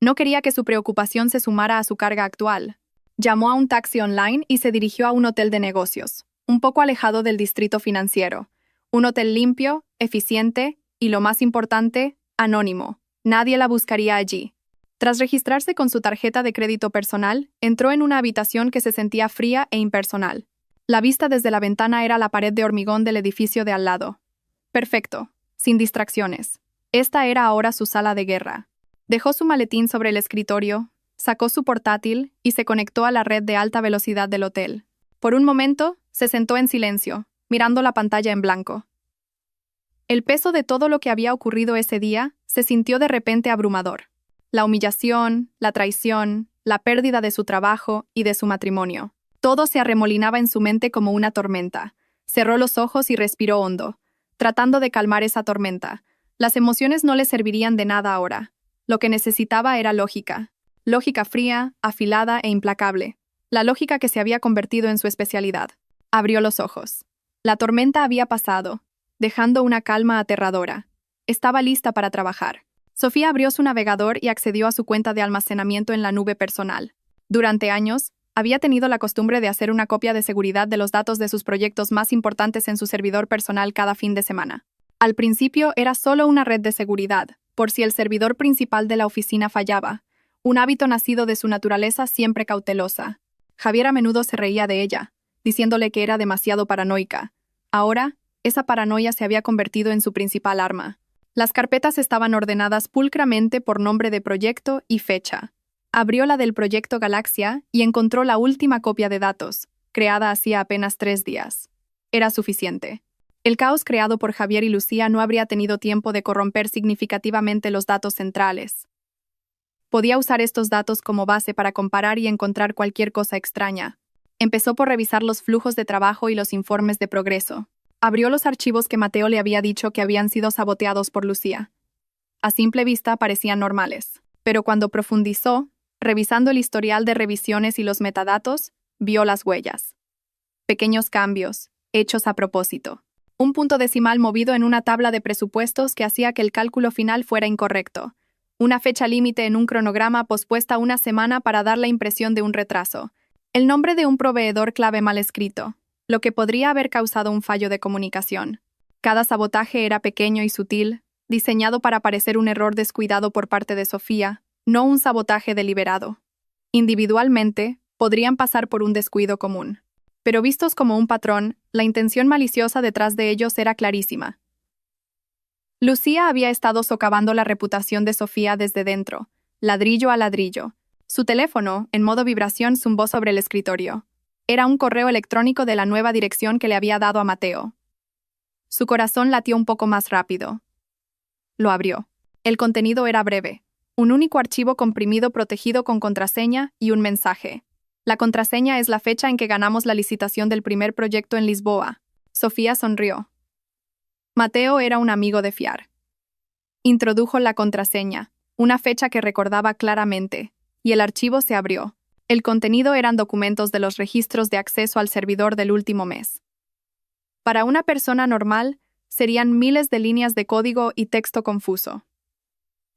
No quería que su preocupación se sumara a su carga actual. Llamó a un taxi online y se dirigió a un hotel de negocios, un poco alejado del distrito financiero. Un hotel limpio, eficiente y, lo más importante, anónimo. Nadie la buscaría allí. Tras registrarse con su tarjeta de crédito personal, entró en una habitación que se sentía fría e impersonal. La vista desde la ventana era la pared de hormigón del edificio de al lado. Perfecto, sin distracciones. Esta era ahora su sala de guerra. Dejó su maletín sobre el escritorio, sacó su portátil y se conectó a la red de alta velocidad del hotel. Por un momento, se sentó en silencio, mirando la pantalla en blanco. El peso de todo lo que había ocurrido ese día se sintió de repente abrumador. La humillación, la traición, la pérdida de su trabajo y de su matrimonio. Todo se arremolinaba en su mente como una tormenta. Cerró los ojos y respiró hondo, tratando de calmar esa tormenta. Las emociones no le servirían de nada ahora. Lo que necesitaba era lógica. Lógica fría, afilada e implacable. La lógica que se había convertido en su especialidad. Abrió los ojos. La tormenta había pasado, dejando una calma aterradora. Estaba lista para trabajar. Sofía abrió su navegador y accedió a su cuenta de almacenamiento en la nube personal. Durante años, había tenido la costumbre de hacer una copia de seguridad de los datos de sus proyectos más importantes en su servidor personal cada fin de semana. Al principio era solo una red de seguridad, por si el servidor principal de la oficina fallaba, un hábito nacido de su naturaleza siempre cautelosa. Javier a menudo se reía de ella, diciéndole que era demasiado paranoica. Ahora, esa paranoia se había convertido en su principal arma. Las carpetas estaban ordenadas pulcramente por nombre de proyecto y fecha. Abrió la del proyecto Galaxia y encontró la última copia de datos, creada hacía apenas 3 días. Era suficiente. El caos creado por Javier y Lucía no habría tenido tiempo de corromper significativamente los datos centrales. Podía usar estos datos como base para comparar y encontrar cualquier cosa extraña. Empezó por revisar los flujos de trabajo y los informes de progreso. Abrió los archivos que Mateo le había dicho que habían sido saboteados por Lucía. A simple vista parecían normales, pero cuando profundizó, revisando el historial de revisiones y los metadatos, vio las huellas. Pequeños cambios, hechos a propósito. Un punto decimal movido en una tabla de presupuestos que hacía que el cálculo final fuera incorrecto. Una fecha límite en un cronograma pospuesta una semana para dar la impresión de un retraso. El nombre de un proveedor clave mal escrito, lo que podría haber causado un fallo de comunicación. Cada sabotaje era pequeño y sutil, diseñado para parecer un error descuidado por parte de Sofía, no un sabotaje deliberado. Individualmente, podrían pasar por un descuido común. Pero vistos como un patrón, la intención maliciosa detrás de ellos era clarísima. Lucía había estado socavando la reputación de Sofía desde dentro, ladrillo a ladrillo. Su teléfono, en modo vibración, zumbó sobre el escritorio. Era un correo electrónico de la nueva dirección que le había dado a Mateo. Su corazón latió un poco más rápido. Lo abrió. El contenido era breve. Un único archivo comprimido protegido con contraseña y un mensaje. La contraseña es la fecha en que ganamos la licitación del primer proyecto en Lisboa. Sofía sonrió. Mateo era un amigo de fiar. Introdujo la contraseña. una fecha que recordaba claramente, y el archivo se abrió. El contenido eran documentos de los registros de acceso al servidor del último mes. Para una persona normal, serían miles de líneas de código y texto confuso.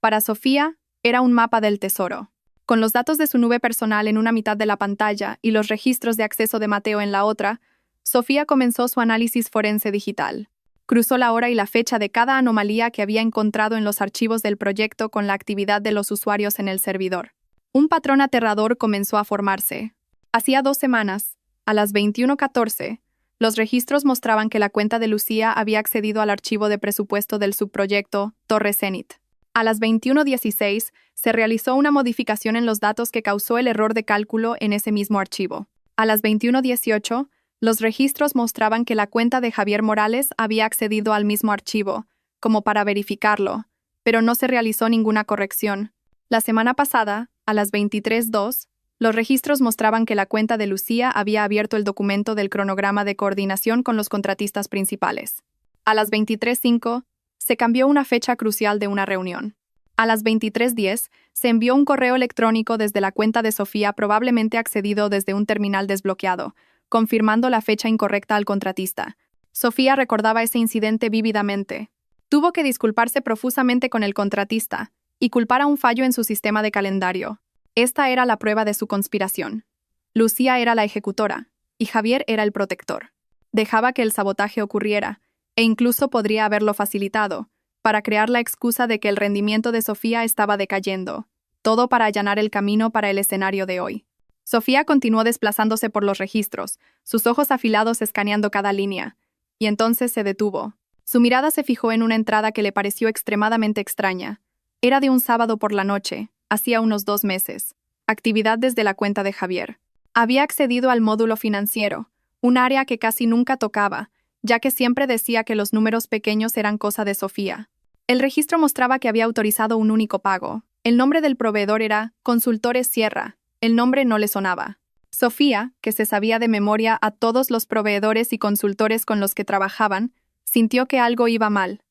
Para Sofía, era un mapa del tesoro. Con los datos de su nube personal en una mitad de la pantalla y los registros de acceso de Mateo en la otra, Sofía comenzó su análisis forense digital. Cruzó la hora y la fecha de cada anomalía que había encontrado en los archivos del proyecto con la actividad de los usuarios en el servidor. Un patrón aterrador comenzó a formarse. Hacía 2 semanas, a las 21:14, los registros mostraban que la cuenta de Lucía había accedido al archivo de presupuesto del subproyecto Torre Zenit. A las 21:16, se realizó una modificación en los datos que causó el error de cálculo en ese mismo archivo. A las 21:18, los registros mostraban que la cuenta de Javier Morales había accedido al mismo archivo, como para verificarlo, pero no se realizó ninguna corrección. La semana pasada, a las 23:02, los registros mostraban que la cuenta de Lucía había abierto el documento del cronograma de coordinación con los contratistas principales. A las 23:05, se cambió una fecha crucial de una reunión. A las 23:10, se envió un correo electrónico desde la cuenta de Sofía probablemente accedido desde un terminal desbloqueado, confirmando la fecha incorrecta al contratista. Sofía recordaba ese incidente vívidamente. Tuvo que disculparse profusamente con el contratista y culpar a un fallo en su sistema de calendario. Esta era la prueba de su conspiración. Lucía era la ejecutora, y Javier era el protector. Dejaba que el sabotaje ocurriera, e incluso podría haberlo facilitado, para crear la excusa de que el rendimiento de Sofía estaba decayendo, todo para allanar el camino para el escenario de hoy. Sofía continuó desplazándose por los registros, sus ojos afilados escaneando cada línea, y entonces se detuvo. Su mirada se fijó en una entrada que le pareció extremadamente extraña. Era de un sábado por la noche, hacía unos 2 meses. Actividad desde la cuenta de Javier. Había accedido al módulo financiero, un área que casi nunca tocaba, ya que siempre decía que los números pequeños eran cosa de Sofía. El registro mostraba que había autorizado un único pago. El nombre del proveedor era Consultores Sierra. El nombre no le sonaba. Sofía, que se sabía de memoria a todos los proveedores y consultores con los que trabajaban, sintió que algo iba mal.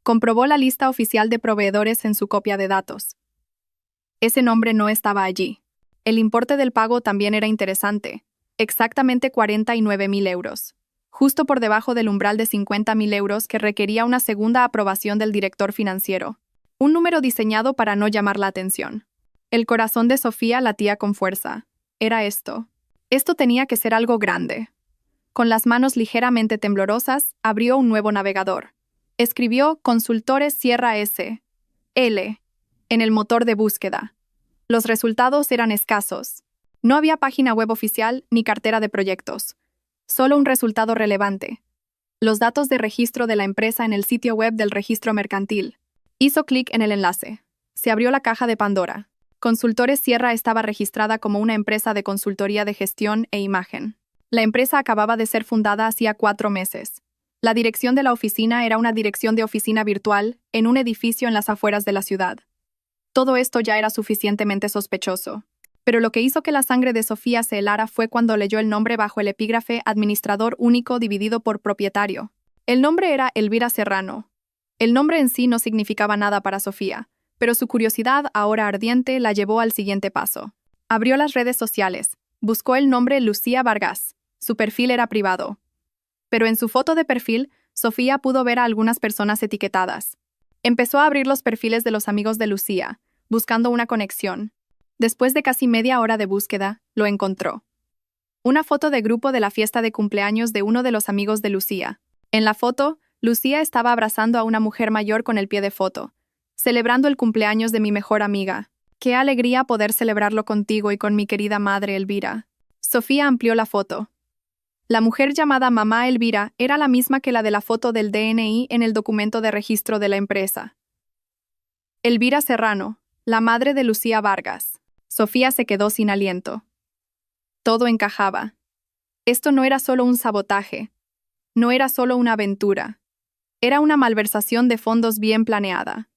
Comprobó la lista oficial de proveedores en su copia de datos. Ese nombre no estaba allí. El importe del pago también era interesante, exactamente 49.000 euros, justo por debajo del umbral de 50.000 euros que requería una segunda aprobación del director financiero, un número diseñado para no llamar la atención. El corazón de Sofía latía con fuerza. Era esto. Esto tenía que ser algo grande. Con las manos ligeramente temblorosas, abrió un nuevo navegador. Escribió Consultores Sierra S. L. en el motor de búsqueda. Los resultados eran escasos. No había página web oficial ni cartera de proyectos. Solo un resultado relevante. Los datos de registro de la empresa en el sitio web del registro mercantil. Hizo clic en el enlace. Se abrió la caja de Pandora. Consultores Sierra estaba registrada como una empresa de consultoría de gestión e imagen. La empresa acababa de ser fundada hacía 4 meses. La dirección de la oficina era una dirección de oficina virtual en un edificio en las afueras de la ciudad. Todo esto ya era suficientemente sospechoso. Pero lo que hizo que la sangre de Sofía se helara fue cuando leyó el nombre bajo el epígrafe Administrador único dividido por propietario. El nombre era Elvira Serrano. El nombre en sí no significaba nada para Sofía, pero su curiosidad, ahora ardiente, la llevó al siguiente paso. Abrió las redes sociales, buscó el nombre Lucía Vargas. Su perfil era privado. Pero en su foto de perfil, Sofía pudo ver a algunas personas etiquetadas. Empezó a abrir los perfiles de los amigos de Lucía, buscando una conexión. Después de casi media hora de búsqueda, lo encontró. Una foto de grupo de la fiesta de cumpleaños de uno de los amigos de Lucía. En la foto, Lucía estaba abrazando a una mujer mayor con el pie de foto, celebrando el cumpleaños de mi mejor amiga. Qué alegría poder celebrarlo contigo y con mi querida madre Elvira. Sofía amplió la foto. La mujer llamada Mamá Elvira era la misma que la de la foto del DNI en el documento de registro de la empresa. Elvira Serrano, la madre de Lucía Vargas. Sofía se quedó sin aliento. Todo encajaba. Esto no era solo un sabotaje. No era solo una aventura. Era una malversación de fondos bien planeada.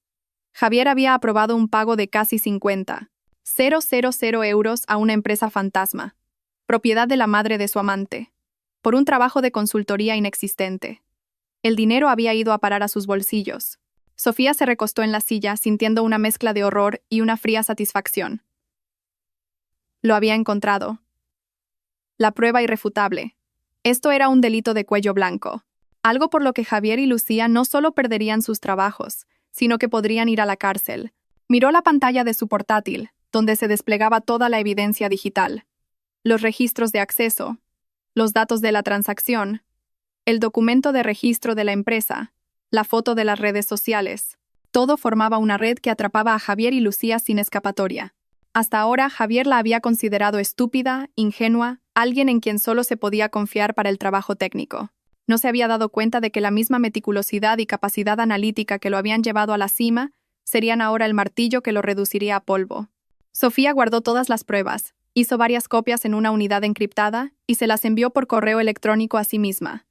Javier había aprobado un pago de casi 50.000 euros a una empresa fantasma, propiedad de la madre de su amante, por un trabajo de consultoría inexistente. El dinero había ido a parar a sus bolsillos. Sofía se recostó en la silla, sintiendo una mezcla de horror y una fría satisfacción. Lo había encontrado. La prueba irrefutable. Esto era un delito de cuello blanco. Algo por lo que Javier y Lucía no solo perderían sus trabajos, sino que podrían ir a la cárcel. Miró la pantalla de su portátil, donde se desplegaba toda la evidencia digital. Los registros de acceso, los datos de la transacción, el documento de registro de la empresa, la foto de las redes sociales. Todo formaba una red que atrapaba a Javier y Lucía sin escapatoria. Hasta ahora, Javier la había considerado estúpida, ingenua, alguien en quien solo se podía confiar para el trabajo técnico. No se había dado cuenta de que la misma meticulosidad y capacidad analítica que lo habían llevado a la cima serían ahora el martillo que lo reduciría a polvo. Sofía guardó todas las pruebas, hizo varias copias en una unidad encriptada y se las envió por correo electrónico a sí misma.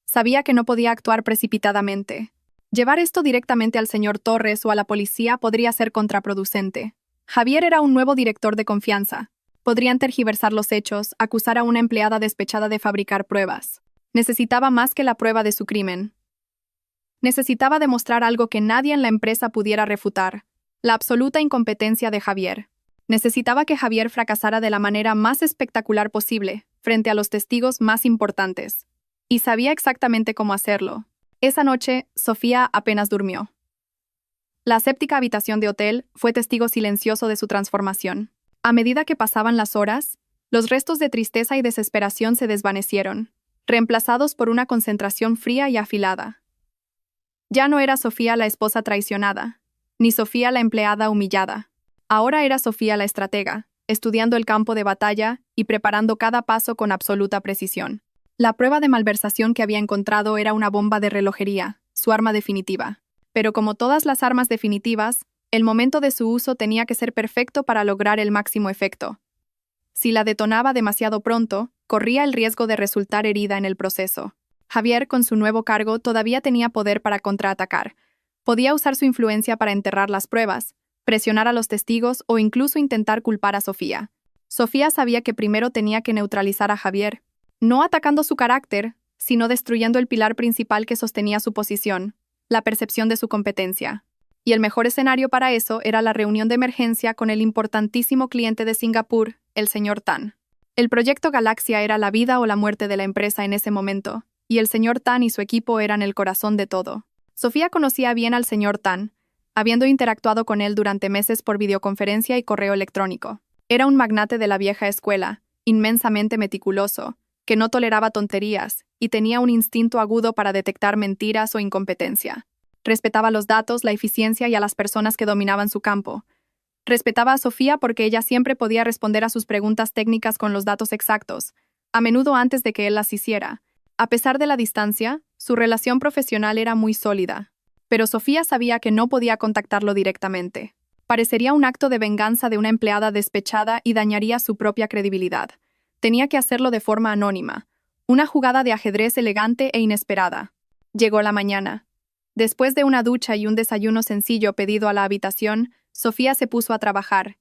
Sabía que no podía actuar precipitadamente. Llevar esto directamente al señor Torres o a la policía podría ser contraproducente. Javier era un nuevo director de confianza. Podrían tergiversar los hechos, acusar a una empleada despechada de fabricar pruebas. Necesitaba más que la prueba de su crimen. Necesitaba demostrar algo que nadie en la empresa pudiera refutar: la absoluta incompetencia de Javier. Necesitaba que Javier fracasara de la manera más espectacular posible, frente a los testigos más importantes. Y sabía exactamente cómo hacerlo. Esa noche, Sofía apenas durmió. La aséptica habitación de hotel fue testigo silencioso de su transformación. A medida que pasaban las horas, los restos de tristeza y desesperación se desvanecieron, reemplazados por una concentración fría y afilada. Ya no era Sofía la esposa traicionada, ni Sofía la empleada humillada. Ahora era Sofía la estratega, estudiando el campo de batalla y preparando cada paso con absoluta precisión. La prueba de malversación que había encontrado era una bomba de relojería, su arma definitiva. Pero como todas las armas definitivas, el momento de su uso tenía que ser perfecto para lograr el máximo efecto. Si la detonaba demasiado pronto, corría el riesgo de resultar herida en el proceso. Javier, con su nuevo cargo, todavía tenía poder para contraatacar. Podía usar su influencia para enterrar las pruebas, presionar a los testigos o incluso intentar culpar a Sofía. Sofía sabía que primero tenía que neutralizar a Javier, no atacando su carácter, sino destruyendo el pilar principal que sostenía su posición, la percepción de su competencia. Y el mejor escenario para eso era la reunión de emergencia con el importantísimo cliente de Singapur, el señor Tan. El proyecto Galaxia era la vida o la muerte de la empresa en ese momento, y el señor Tan y su equipo eran el corazón de todo. Sofía conocía bien al señor Tan, habiendo interactuado con él durante meses por videoconferencia y correo electrónico. Era un magnate de la vieja escuela, inmensamente meticuloso, que no toleraba tonterías y tenía un instinto agudo para detectar mentiras o incompetencia. Respetaba los datos, la eficiencia y a las personas que dominaban su campo. Respetaba a Sofía porque ella siempre podía responder a sus preguntas técnicas con los datos exactos, a menudo antes de que él las hiciera. A pesar de la distancia, su relación profesional era muy sólida. Pero Sofía sabía que no podía contactarlo directamente. Parecería un acto de venganza de una empleada despechada y dañaría su propia credibilidad. Tenía que hacerlo de forma anónima, una jugada de ajedrez elegante e inesperada. Llegó la mañana. Después de una ducha y un desayuno sencillo pedido a la habitación, Sofía se puso a trabajar.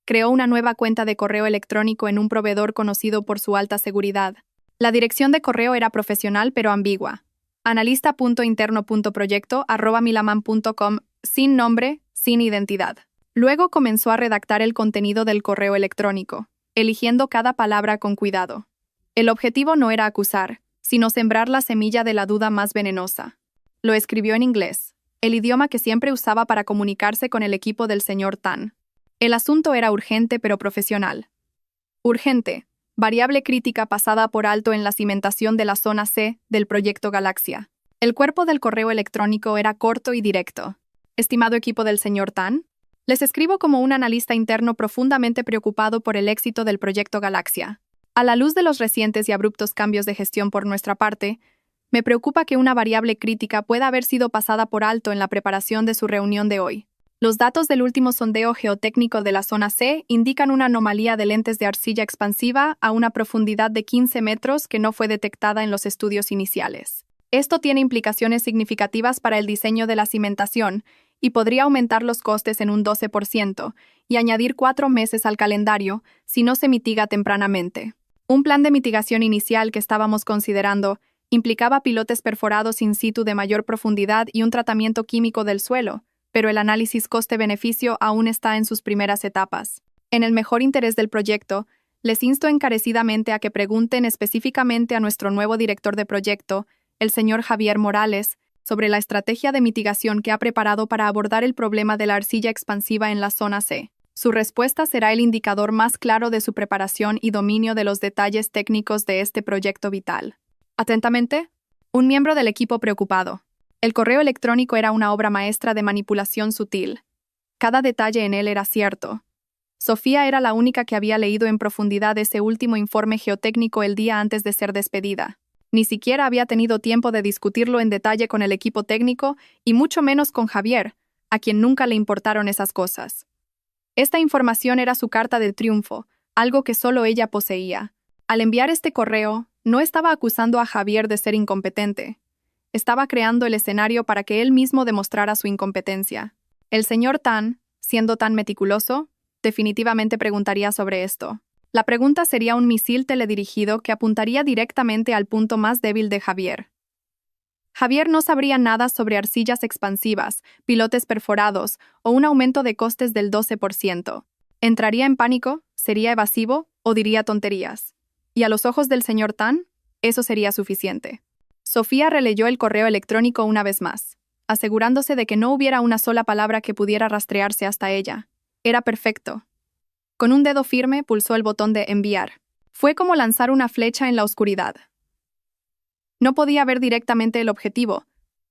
Creó una nueva cuenta de correo electrónico en un proveedor conocido por su alta seguridad. La dirección de correo era profesional pero ambigua: analista.interno.proyecto@milaman.com, sin nombre, sin identidad. Luego comenzó a redactar el contenido del correo electrónico, eligiendo cada palabra con cuidado. El objetivo no era acusar, sino sembrar la semilla de la duda más venenosa. Lo escribió en inglés, el idioma que siempre usaba para comunicarse con el equipo del señor Tan. El asunto era urgente pero profesional. Urgente, variable crítica pasada por alto en la cimentación de la zona C del proyecto Galaxia. El cuerpo del correo electrónico era corto y directo. Estimado equipo del señor Tan, les escribo como un analista interno profundamente preocupado por el éxito del proyecto Galaxia. A la luz de los recientes y abruptos cambios de gestión por nuestra parte, me preocupa que una variable crítica pueda haber sido pasada por alto en la preparación de su reunión de hoy. Los datos del último sondeo geotécnico de la zona C indican una anomalía de lentes de arcilla expansiva a una profundidad de 15 metros que no fue detectada en los estudios iniciales. Esto tiene implicaciones significativas para el diseño de la cimentación y podría aumentar los costes en un 12% y añadir 4 meses al calendario si no se mitiga tempranamente. Un plan de mitigación inicial que estábamos considerando Implicaba pilotes perforados in situ de mayor profundidad y un tratamiento químico del suelo, pero el análisis coste-beneficio aún está en sus primeras etapas. En el mejor interés del proyecto, les insto encarecidamente a que pregunten específicamente a nuestro nuevo director de proyecto, el señor Javier Morales, sobre la estrategia de mitigación que ha preparado para abordar el problema de la arcilla expansiva en la zona C. Su respuesta será el indicador más claro de su preparación y dominio de los detalles técnicos de este proyecto vital. Atentamente, un miembro del equipo preocupado. El correo electrónico era una obra maestra de manipulación sutil. Cada detalle en él era cierto. Sofía era la única que había leído en profundidad ese último informe geotécnico el día antes de ser despedida. Ni siquiera había tenido tiempo de discutirlo en detalle con el equipo técnico y mucho menos con Javier, a quien nunca le importaron esas cosas. Esta información era su carta de triunfo, algo que solo ella poseía. Al enviar este correo, no estaba acusando a Javier de ser incompetente. Estaba creando el escenario para que él mismo demostrara su incompetencia. El señor Tan, siendo tan meticuloso, definitivamente preguntaría sobre esto. La pregunta sería un misil teledirigido que apuntaría directamente al punto más débil de Javier. Javier no sabría nada sobre arcillas expansivas, pilotes perforados o un aumento de costes del 12%. ¿Entraría en pánico? ¿Sería evasivo? ¿O diría tonterías? Y a los ojos del señor Tan, eso sería suficiente. Sofía releyó el correo electrónico una vez más, asegurándose de que no hubiera una sola palabra que pudiera rastrearse hasta ella. Era perfecto. Con un dedo firme pulsó el botón de enviar. Fue como lanzar una flecha en la oscuridad. No podía ver directamente el objetivo,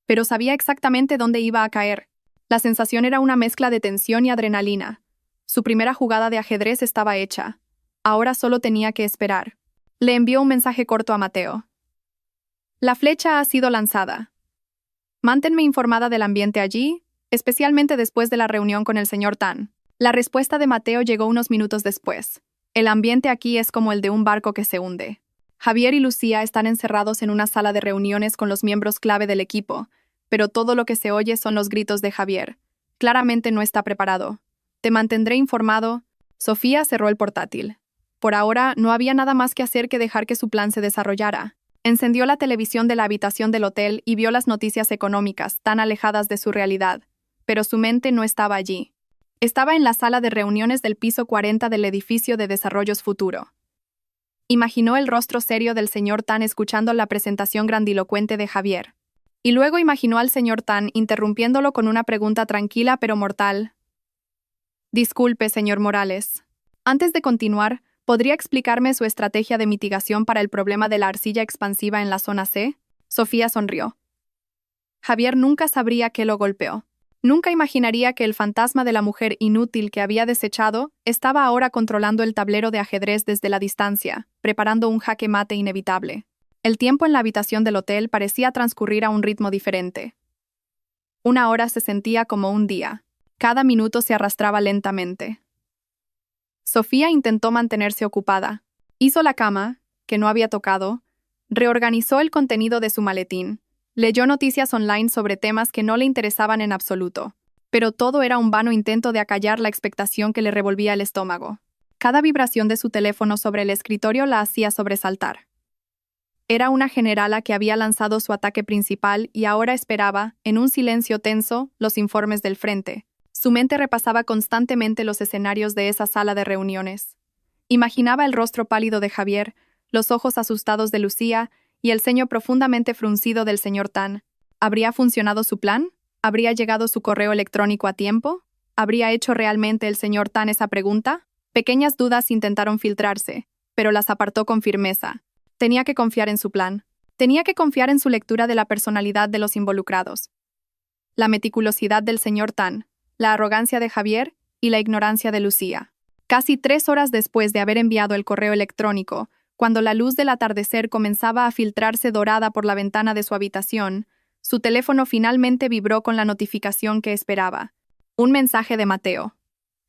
pero sabía exactamente dónde iba a caer. La sensación era una mezcla de tensión y adrenalina. Su primera jugada de ajedrez estaba hecha. Ahora solo tenía que esperar. Le envió un mensaje corto a Mateo. La flecha ha sido lanzada. Manténme informada del ambiente allí, especialmente después de la reunión con el señor Tan. La respuesta de Mateo llegó unos minutos después. El ambiente aquí es como el de un barco que se hunde. Javier y Lucía están encerrados en una sala de reuniones con los miembros clave del equipo, pero todo lo que se oye son los gritos de Javier. Claramente no está preparado. Te mantendré informado. Sofía cerró el portátil. Por ahora, no había nada más que hacer que dejar que su plan se desarrollara. Encendió la televisión de la habitación del hotel y vio las noticias económicas, tan alejadas de su realidad. Pero su mente no estaba allí. Estaba en la sala de reuniones del piso 40 del edificio de Desarrollos Futuro. Imaginó el rostro serio del señor Tan escuchando la presentación grandilocuente de Javier. Y luego imaginó al señor Tan interrumpiéndolo con una pregunta tranquila pero mortal. Disculpe, señor Morales. Antes de continuar, ¿podría explicarme su estrategia de mitigación para el problema de la arcilla expansiva en la zona C? Sofía sonrió. Javier nunca sabría qué lo golpeó. Nunca imaginaría que el fantasma de la mujer inútil que había desechado estaba ahora controlando el tablero de ajedrez desde la distancia, preparando un jaque mate inevitable. El tiempo en la habitación del hotel parecía transcurrir a un ritmo diferente. Una hora se sentía como un día. Cada minuto se arrastraba lentamente. Sofía intentó mantenerse ocupada. Hizo la cama, que no había tocado, reorganizó el contenido de su maletín, leyó noticias online sobre temas que no le interesaban en absoluto, pero todo era un vano intento de acallar la expectación que le revolvía el estómago. Cada vibración de su teléfono sobre el escritorio la hacía sobresaltar. Era una generala que había lanzado su ataque principal y ahora esperaba, en un silencio tenso, los informes del frente. Su mente repasaba constantemente los escenarios de esa sala de reuniones. Imaginaba el rostro pálido de Javier, los ojos asustados de Lucía y el ceño profundamente fruncido del señor Tan. ¿Habría funcionado su plan? ¿Habría llegado su correo electrónico a tiempo? ¿Habría hecho realmente el señor Tan esa pregunta? Pequeñas dudas intentaron filtrarse, pero las apartó con firmeza. Tenía que confiar en su plan. Tenía que confiar en su lectura de la personalidad de los involucrados. La meticulosidad del señor Tan, la arrogancia de Javier y la ignorancia de Lucía. Casi 3 horas después de haber enviado el correo electrónico, cuando la luz del atardecer comenzaba a filtrarse dorada por la ventana de su habitación, su teléfono finalmente vibró con la notificación que esperaba. Un mensaje de Mateo.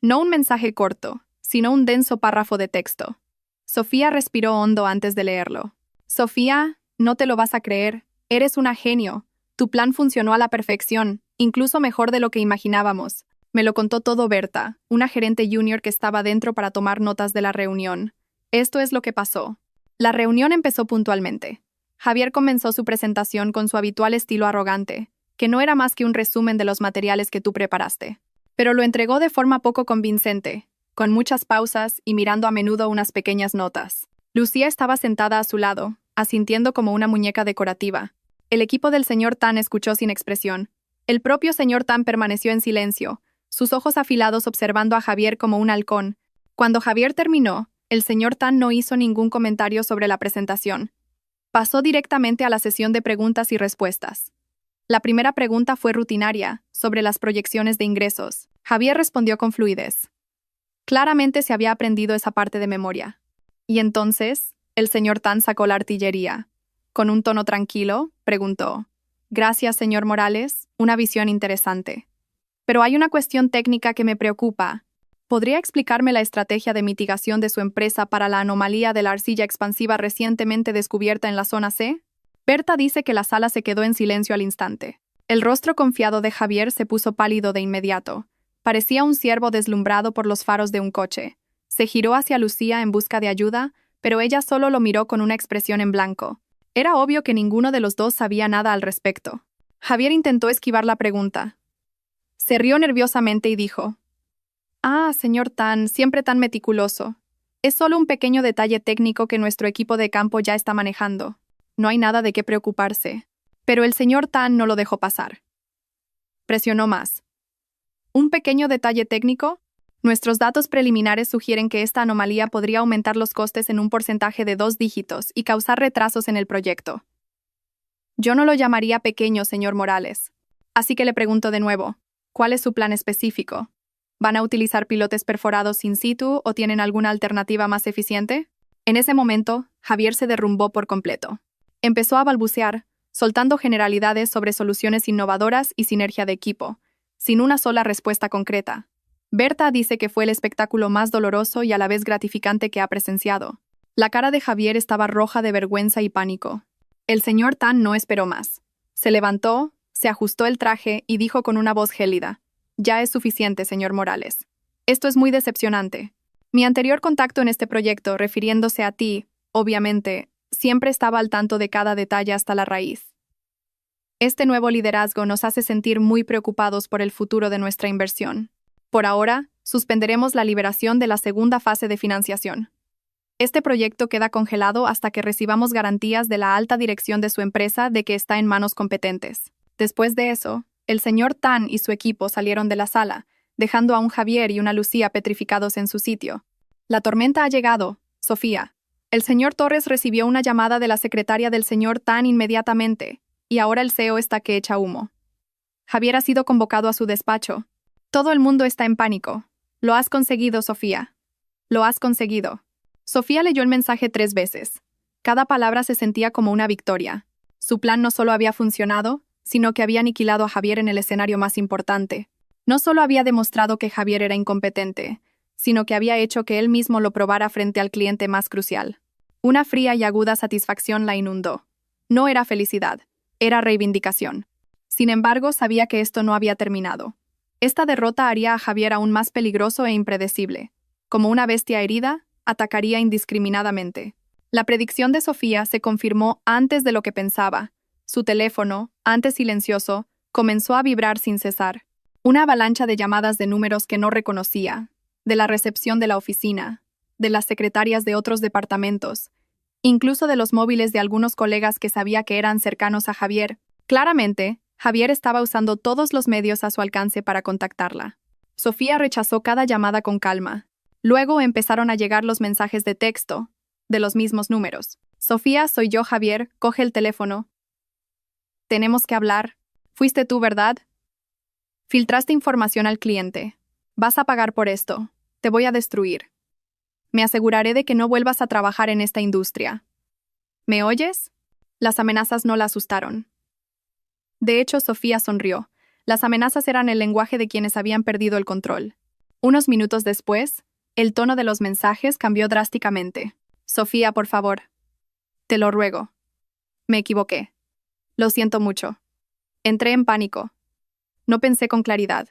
No un mensaje corto, sino un denso párrafo de texto. Sofía respiró hondo antes de leerlo. Sofía, no te lo vas a creer. Eres una genio. Tu plan funcionó a la perfección, incluso mejor de lo que imaginábamos. Me lo contó todo Berta, una gerente junior que estaba dentro para tomar notas de la reunión. Esto es lo que pasó. La reunión empezó puntualmente. Javier comenzó su presentación con su habitual estilo arrogante, que no era más que un resumen de los materiales que tú preparaste. Pero lo entregó de forma poco convincente, con muchas pausas y mirando a menudo unas pequeñas notas. Lucía estaba sentada a su lado, asintiendo como una muñeca decorativa. El equipo del señor Tan escuchó sin expresión. El propio señor Tan permaneció en silencio, sus ojos afilados observando a Javier como un halcón. Cuando Javier terminó, el señor Tan no hizo ningún comentario sobre la presentación. Pasó directamente a la sesión de preguntas y respuestas. La primera pregunta fue rutinaria, sobre las proyecciones de ingresos. Javier respondió con fluidez. Claramente se había aprendido esa parte de memoria. Y entonces, el señor Tan sacó la artillería. Con un tono tranquilo, preguntó: «Gracias, señor Morales, una visión interesante. Pero hay una cuestión técnica que me preocupa. ¿Podría explicarme la estrategia de mitigación de su empresa para la anomalía de la arcilla expansiva recientemente descubierta en la zona C?» Berta dice que la sala se quedó en silencio al instante. El rostro confiado de Javier se puso pálido de inmediato. Parecía un ciervo deslumbrado por los faros de un coche. Se giró hacia Lucía en busca de ayuda, pero ella solo lo miró con una expresión en blanco. Era obvio que ninguno de los dos sabía nada al respecto. Javier intentó esquivar la pregunta. Se rió nerviosamente y dijo: «Ah, señor Tan, siempre tan meticuloso. Es solo un pequeño detalle técnico que nuestro equipo de campo ya está manejando. No hay nada de qué preocuparse». Pero el señor Tan no lo dejó pasar. Presionó más. ¿Un pequeño detalle técnico? Nuestros datos preliminares sugieren que esta anomalía podría aumentar los costes en un porcentaje de 2 dígitos y causar retrasos en el proyecto. Yo no lo llamaría pequeño, señor Morales. Así que le pregunto de nuevo, ¿cuál es su plan específico? ¿Van a utilizar pilotes perforados in situ o tienen alguna alternativa más eficiente? En ese momento, Javier se derrumbó por completo. Empezó a balbucear, soltando generalidades sobre soluciones innovadoras y sinergia de equipo, sin una sola respuesta concreta. Berta dice que fue el espectáculo más doloroso y a la vez gratificante que ha presenciado. La cara de Javier estaba roja de vergüenza y pánico. El señor Tan no esperó más. Se levantó, se ajustó el traje y dijo con una voz gélida: «Ya es suficiente, señor Morales. Esto es muy decepcionante. Mi anterior contacto en este proyecto, refiriéndose a ti, obviamente, siempre estaba al tanto de cada detalle hasta la raíz. Este nuevo liderazgo nos hace sentir muy preocupados por el futuro de nuestra inversión. Por ahora, suspenderemos la liberación de la segunda fase de financiación. Este proyecto queda congelado hasta que recibamos garantías de la alta dirección de su empresa de que está en manos competentes». Después de eso, el señor Tan y su equipo salieron de la sala, dejando a un Javier y una Lucía petrificados en su sitio. «La tormenta ha llegado, Sofía». El señor Torres recibió una llamada de la secretaria del señor Tan inmediatamente, y ahora el CEO está que echa humo. Javier ha sido convocado a su despacho. Todo el mundo está en pánico. «Lo has conseguido, Sofía. Lo has conseguido». Sofía leyó el mensaje 3 veces. Cada palabra se sentía como una victoria. Su plan no solo había funcionado, sino que había aniquilado a Javier en el escenario más importante. No solo había demostrado que Javier era incompetente, sino que había hecho que él mismo lo probara frente al cliente más crucial. Una fría y aguda satisfacción la inundó. No era felicidad, era reivindicación. Sin embargo, sabía que esto no había terminado. Esta derrota haría a Javier aún más peligroso e impredecible. Como una bestia herida, atacaría indiscriminadamente. La predicción de Sofía se confirmó antes de lo que pensaba. Su teléfono, antes silencioso, comenzó a vibrar sin cesar. Una avalancha de llamadas de números que no reconocía, de la recepción de la oficina, de las secretarias de otros departamentos, incluso de los móviles de algunos colegas que sabía que eran cercanos a Javier. Claramente, Javier estaba usando todos los medios a su alcance para contactarla. Sofía rechazó cada llamada con calma. Luego empezaron a llegar los mensajes de texto, de los mismos números. «Sofía, soy yo, Javier, coge el teléfono. Tenemos que hablar. Fuiste tú, ¿verdad? Filtraste información al cliente. Vas a pagar por esto. Te voy a destruir. Me aseguraré de que no vuelvas a trabajar en esta industria. ¿Me oyes?» Las amenazas no la asustaron. De hecho, Sofía sonrió. Las amenazas eran el lenguaje de quienes habían perdido el control. Unos minutos después, el tono de los mensajes cambió drásticamente. «Sofía, por favor. Te lo ruego. Me equivoqué. Lo siento mucho. Entré en pánico. No pensé con claridad.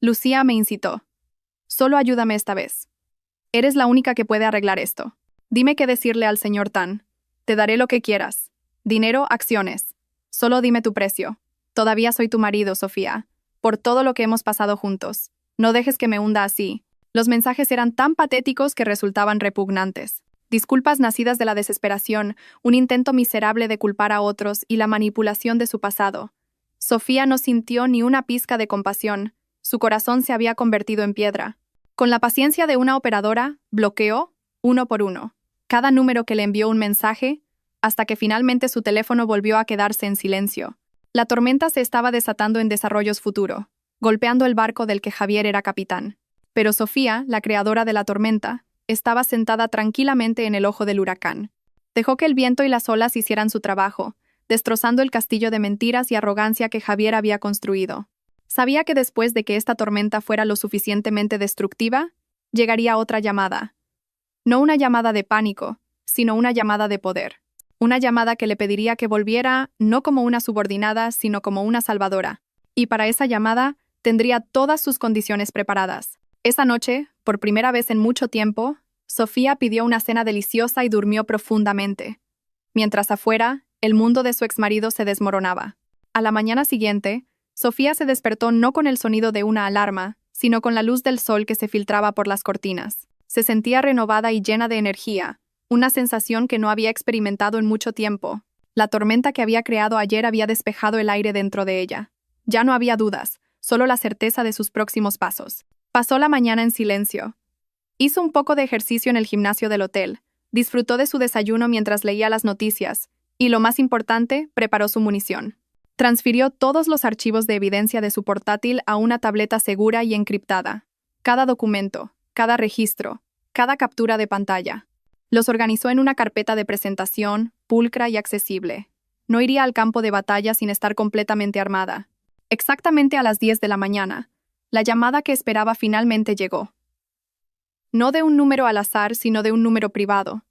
Lucía me incitó. Solo ayúdame esta vez. Eres la única que puede arreglar esto. Dime qué decirle al señor Tan. Te daré lo que quieras. Dinero, acciones. Solo dime tu precio. Todavía soy tu marido, Sofía. Por todo lo que hemos pasado juntos. No dejes que me hunda así. Los mensajes eran tan patéticos que resultaban repugnantes. Disculpas nacidas de la desesperación, un intento miserable de culpar a otros y la manipulación de su pasado. Sofía no sintió ni una pizca de compasión. Su corazón se había convertido en piedra. Con la paciencia de una operadora, bloqueó, uno por uno, cada número que le envió un mensaje, hasta que finalmente su teléfono volvió a quedarse en silencio. La tormenta se estaba desatando en desarrollos futuro, golpeando el barco del que Javier era capitán. Pero Sofía, la creadora de la tormenta, estaba sentada tranquilamente en el ojo del huracán. Dejó que el viento y las olas hicieran su trabajo, destrozando el castillo de mentiras y arrogancia que Javier había construido. Sabía que después de que esta tormenta fuera lo suficientemente destructiva, llegaría otra llamada. No una llamada de pánico, sino una llamada de poder. Una llamada que le pediría que volviera no como una subordinada, sino como una salvadora. Y para esa llamada, tendría todas sus condiciones preparadas. Esa noche, por primera vez en mucho tiempo, Sofía pidió una cena deliciosa y durmió profundamente. Mientras afuera, el mundo de su exmarido se desmoronaba. A la mañana siguiente, Sofía se despertó no con el sonido de una alarma, sino con la luz del sol que se filtraba por las cortinas. Se sentía renovada y llena de energía, una sensación que no había experimentado en mucho tiempo. La tormenta que había creado ayer había despejado el aire dentro de ella. Ya no había dudas, solo la certeza de sus próximos pasos. Pasó la mañana en silencio. Hizo un poco de ejercicio en el gimnasio del hotel, disfrutó de su desayuno mientras leía las noticias, y lo más importante, preparó su munición. Transfirió todos los archivos de evidencia de su portátil a una tableta segura y encriptada. Cada documento, cada registro, cada captura de pantalla. Los organizó en una carpeta de presentación, pulcra y accesible. No iría al campo de batalla sin estar completamente armada. Exactamente a las 10 de la mañana, la llamada que esperaba finalmente llegó. No de un número al azar, sino de un número privado.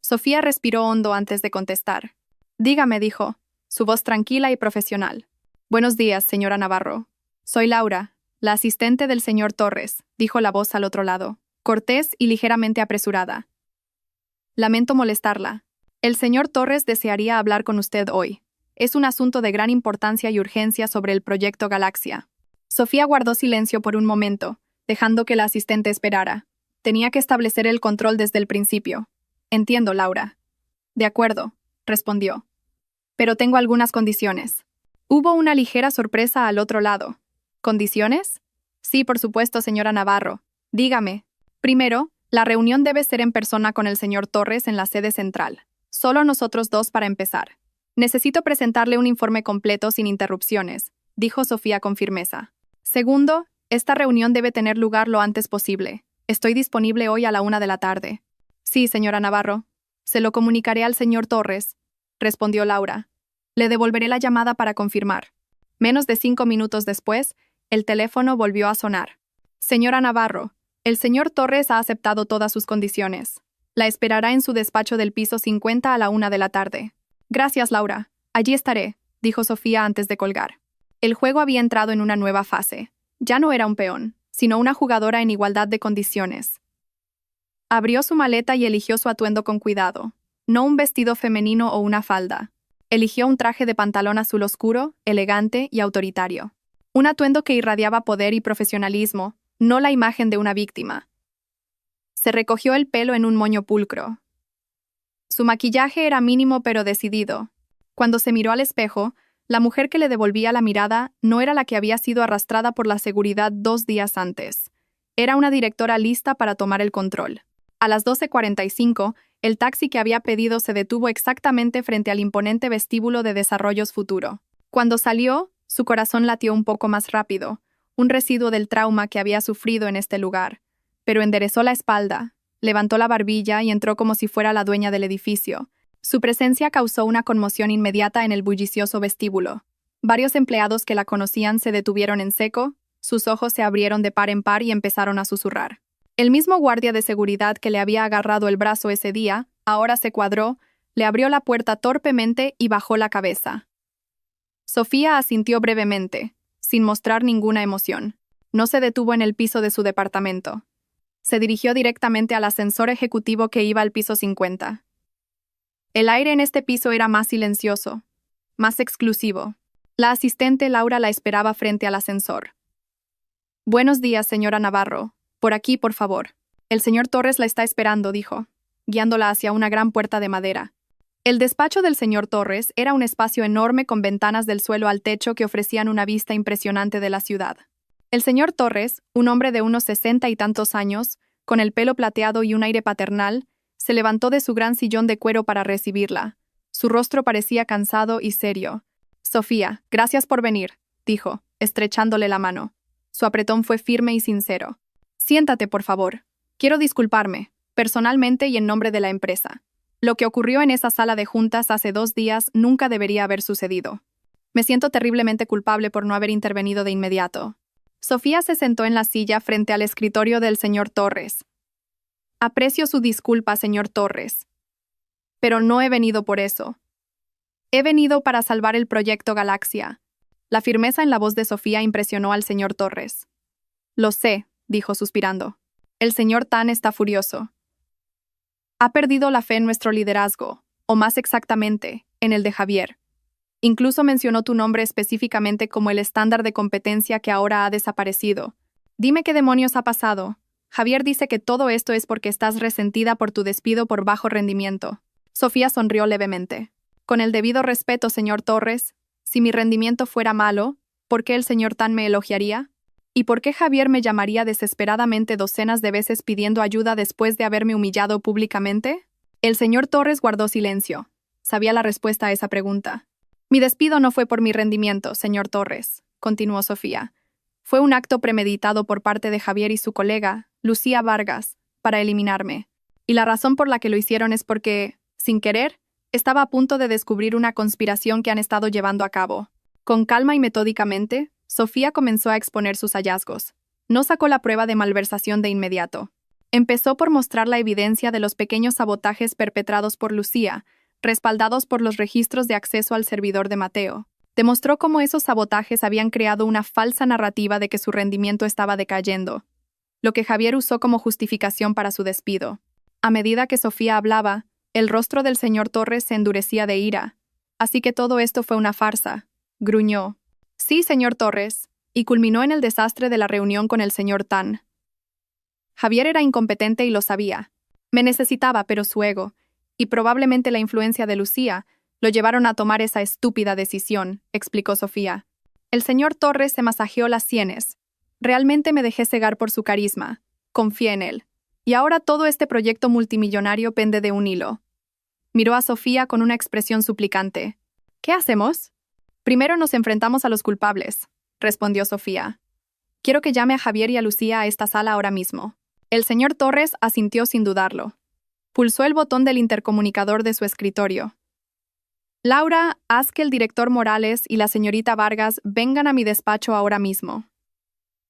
Sofía respiró hondo antes de contestar. Dígame, dijo, su voz tranquila y profesional. Buenos días, señora Navarro. Soy Laura, la asistente del señor Torres, dijo la voz al otro lado, cortés y ligeramente apresurada. Lamento molestarla. El señor Torres desearía hablar con usted hoy. Es un asunto de gran importancia y urgencia sobre el proyecto Galaxia. Sofía guardó silencio por un momento, dejando que la asistente esperara. Tenía que establecer el control desde el principio. Entiendo, Laura. De acuerdo, respondió. Pero tengo algunas condiciones. Hubo una ligera sorpresa al otro lado. ¿Condiciones? Sí, por supuesto, señora Navarro. Dígame. Primero, la reunión debe ser en persona con el señor Torres en la sede central. Solo nosotros dos para empezar. Necesito presentarle un informe completo sin interrupciones, dijo Sofía con firmeza. Segundo, esta reunión debe tener lugar lo antes posible. Estoy disponible hoy a la 1 de la tarde. Sí, señora Navarro. Se lo comunicaré al señor Torres, respondió Laura. Le devolveré la llamada para confirmar. Menos de 5 minutos después, el teléfono volvió a sonar. Señora Navarro, el señor Torres ha aceptado todas sus condiciones. La esperará en su despacho del piso 50 a la 1 de la tarde. Gracias, Laura. Allí estaré, dijo Sofía antes de colgar. El juego había entrado en una nueva fase. Ya no era un peón, sino una jugadora en igualdad de condiciones. Abrió su maleta y eligió su atuendo con cuidado. No un vestido femenino o una falda. Eligió un traje de pantalón azul oscuro, elegante y autoritario. Un atuendo que irradiaba poder y profesionalismo, no la imagen de una víctima. Se recogió el pelo en un moño pulcro. Su maquillaje era mínimo pero decidido. Cuando se miró al espejo, la mujer que le devolvía la mirada no era la que había sido arrastrada por la seguridad 2 días antes. Era una directora lista para tomar el control. A las 12:45, el taxi que había pedido se detuvo exactamente frente al imponente vestíbulo de Desarrollos Futuro. Cuando salió, su corazón latió un poco más rápido, un residuo del trauma que había sufrido en este lugar. Pero enderezó la espalda, levantó la barbilla y entró como si fuera la dueña del edificio. Su presencia causó una conmoción inmediata en el bullicioso vestíbulo. Varios empleados que la conocían se detuvieron en seco, sus ojos se abrieron de par en par y empezaron a susurrar. El mismo guardia de seguridad que le había agarrado el brazo ese día, ahora se cuadró, le abrió la puerta torpemente y bajó la cabeza. Sofía asintió brevemente, sin mostrar ninguna emoción. No se detuvo en el piso de su departamento. Se dirigió directamente al ascensor ejecutivo que iba al piso 50. El aire en este piso era más silencioso, más exclusivo. La asistente Laura la esperaba frente al ascensor. «Buenos días, señora Navarro. Por aquí, por favor». «El señor Torres la está esperando», dijo, guiándola hacia una gran puerta de madera. El despacho del señor Torres era un espacio enorme con ventanas del suelo al techo que ofrecían una vista impresionante de la ciudad. El señor Torres, un hombre de unos 60 y tantos años, con el pelo plateado y un aire paternal, se levantó de su gran sillón de cuero para recibirla. Su rostro parecía cansado y serio. «Sofía, gracias por venir», dijo, estrechándole la mano. Su apretón fue firme y sincero. «Siéntate, por favor. Quiero disculparme, personalmente y en nombre de la empresa. Lo que ocurrió en esa sala de juntas hace 2 días nunca debería haber sucedido. Me siento terriblemente culpable por no haber intervenido de inmediato». Sofía se sentó en la silla frente al escritorio del señor Torres. «Aprecio su disculpa, señor Torres. Pero no he venido por eso. He venido para salvar el proyecto Galaxia». La firmeza en la voz de Sofía impresionó al señor Torres. «Lo sé», dijo suspirando. «El señor Tan está furioso. Ha perdido la fe en nuestro liderazgo, o más exactamente, en el de Javier. Incluso mencionó tu nombre específicamente como el estándar de competencia que ahora ha desaparecido. Dime qué demonios ha pasado. Javier dice que todo esto es porque estás resentida por tu despido por bajo rendimiento». Sofía sonrió levemente. «Con el debido respeto, señor Torres, si mi rendimiento fuera malo, ¿por qué el señor Tan me elogiaría? ¿Y por qué Javier me llamaría desesperadamente docenas de veces pidiendo ayuda después de haberme humillado públicamente?» El señor Torres guardó silencio. Sabía la respuesta a esa pregunta. «Mi despido no fue por mi rendimiento, señor Torres», continuó Sofía. «Fue un acto premeditado por parte de Javier y su colega, Lucía Vargas, para eliminarme. Y la razón por la que lo hicieron es porque, sin querer, estaba a punto de descubrir una conspiración que han estado llevando a cabo». Con calma y metódicamente, Sofía comenzó a exponer sus hallazgos. No sacó la prueba de malversación de inmediato. Empezó por mostrar la evidencia de los pequeños sabotajes perpetrados por Lucía, respaldados por los registros de acceso al servidor de Mateo. Demostró cómo esos sabotajes habían creado una falsa narrativa de que su rendimiento estaba decayendo, lo que Javier usó como justificación para su despido. A medida que Sofía hablaba, el rostro del señor Torres se endurecía de ira. «Así que todo esto fue una farsa», gruñó. «Sí, señor Torres», y culminó en el desastre de la reunión con el señor Tan. Javier era incompetente y lo sabía. Me necesitaba, pero su ego, y probablemente la influencia de Lucía, lo llevaron a tomar esa estúpida decisión, explicó Sofía. El señor Torres se masajeó las sienes. Realmente me dejé cegar por su carisma. Confié en él. Y ahora todo este proyecto multimillonario pende de un hilo. Miró a Sofía con una expresión suplicante. «¿Qué hacemos?» «Primero nos enfrentamos a los culpables», respondió Sofía. «Quiero que llame a Javier y a Lucía a esta sala ahora mismo». El señor Torres asintió sin dudarlo. Pulsó el botón del intercomunicador de su escritorio. «Laura, haz que el director Morales y la señorita Vargas vengan a mi despacho ahora mismo».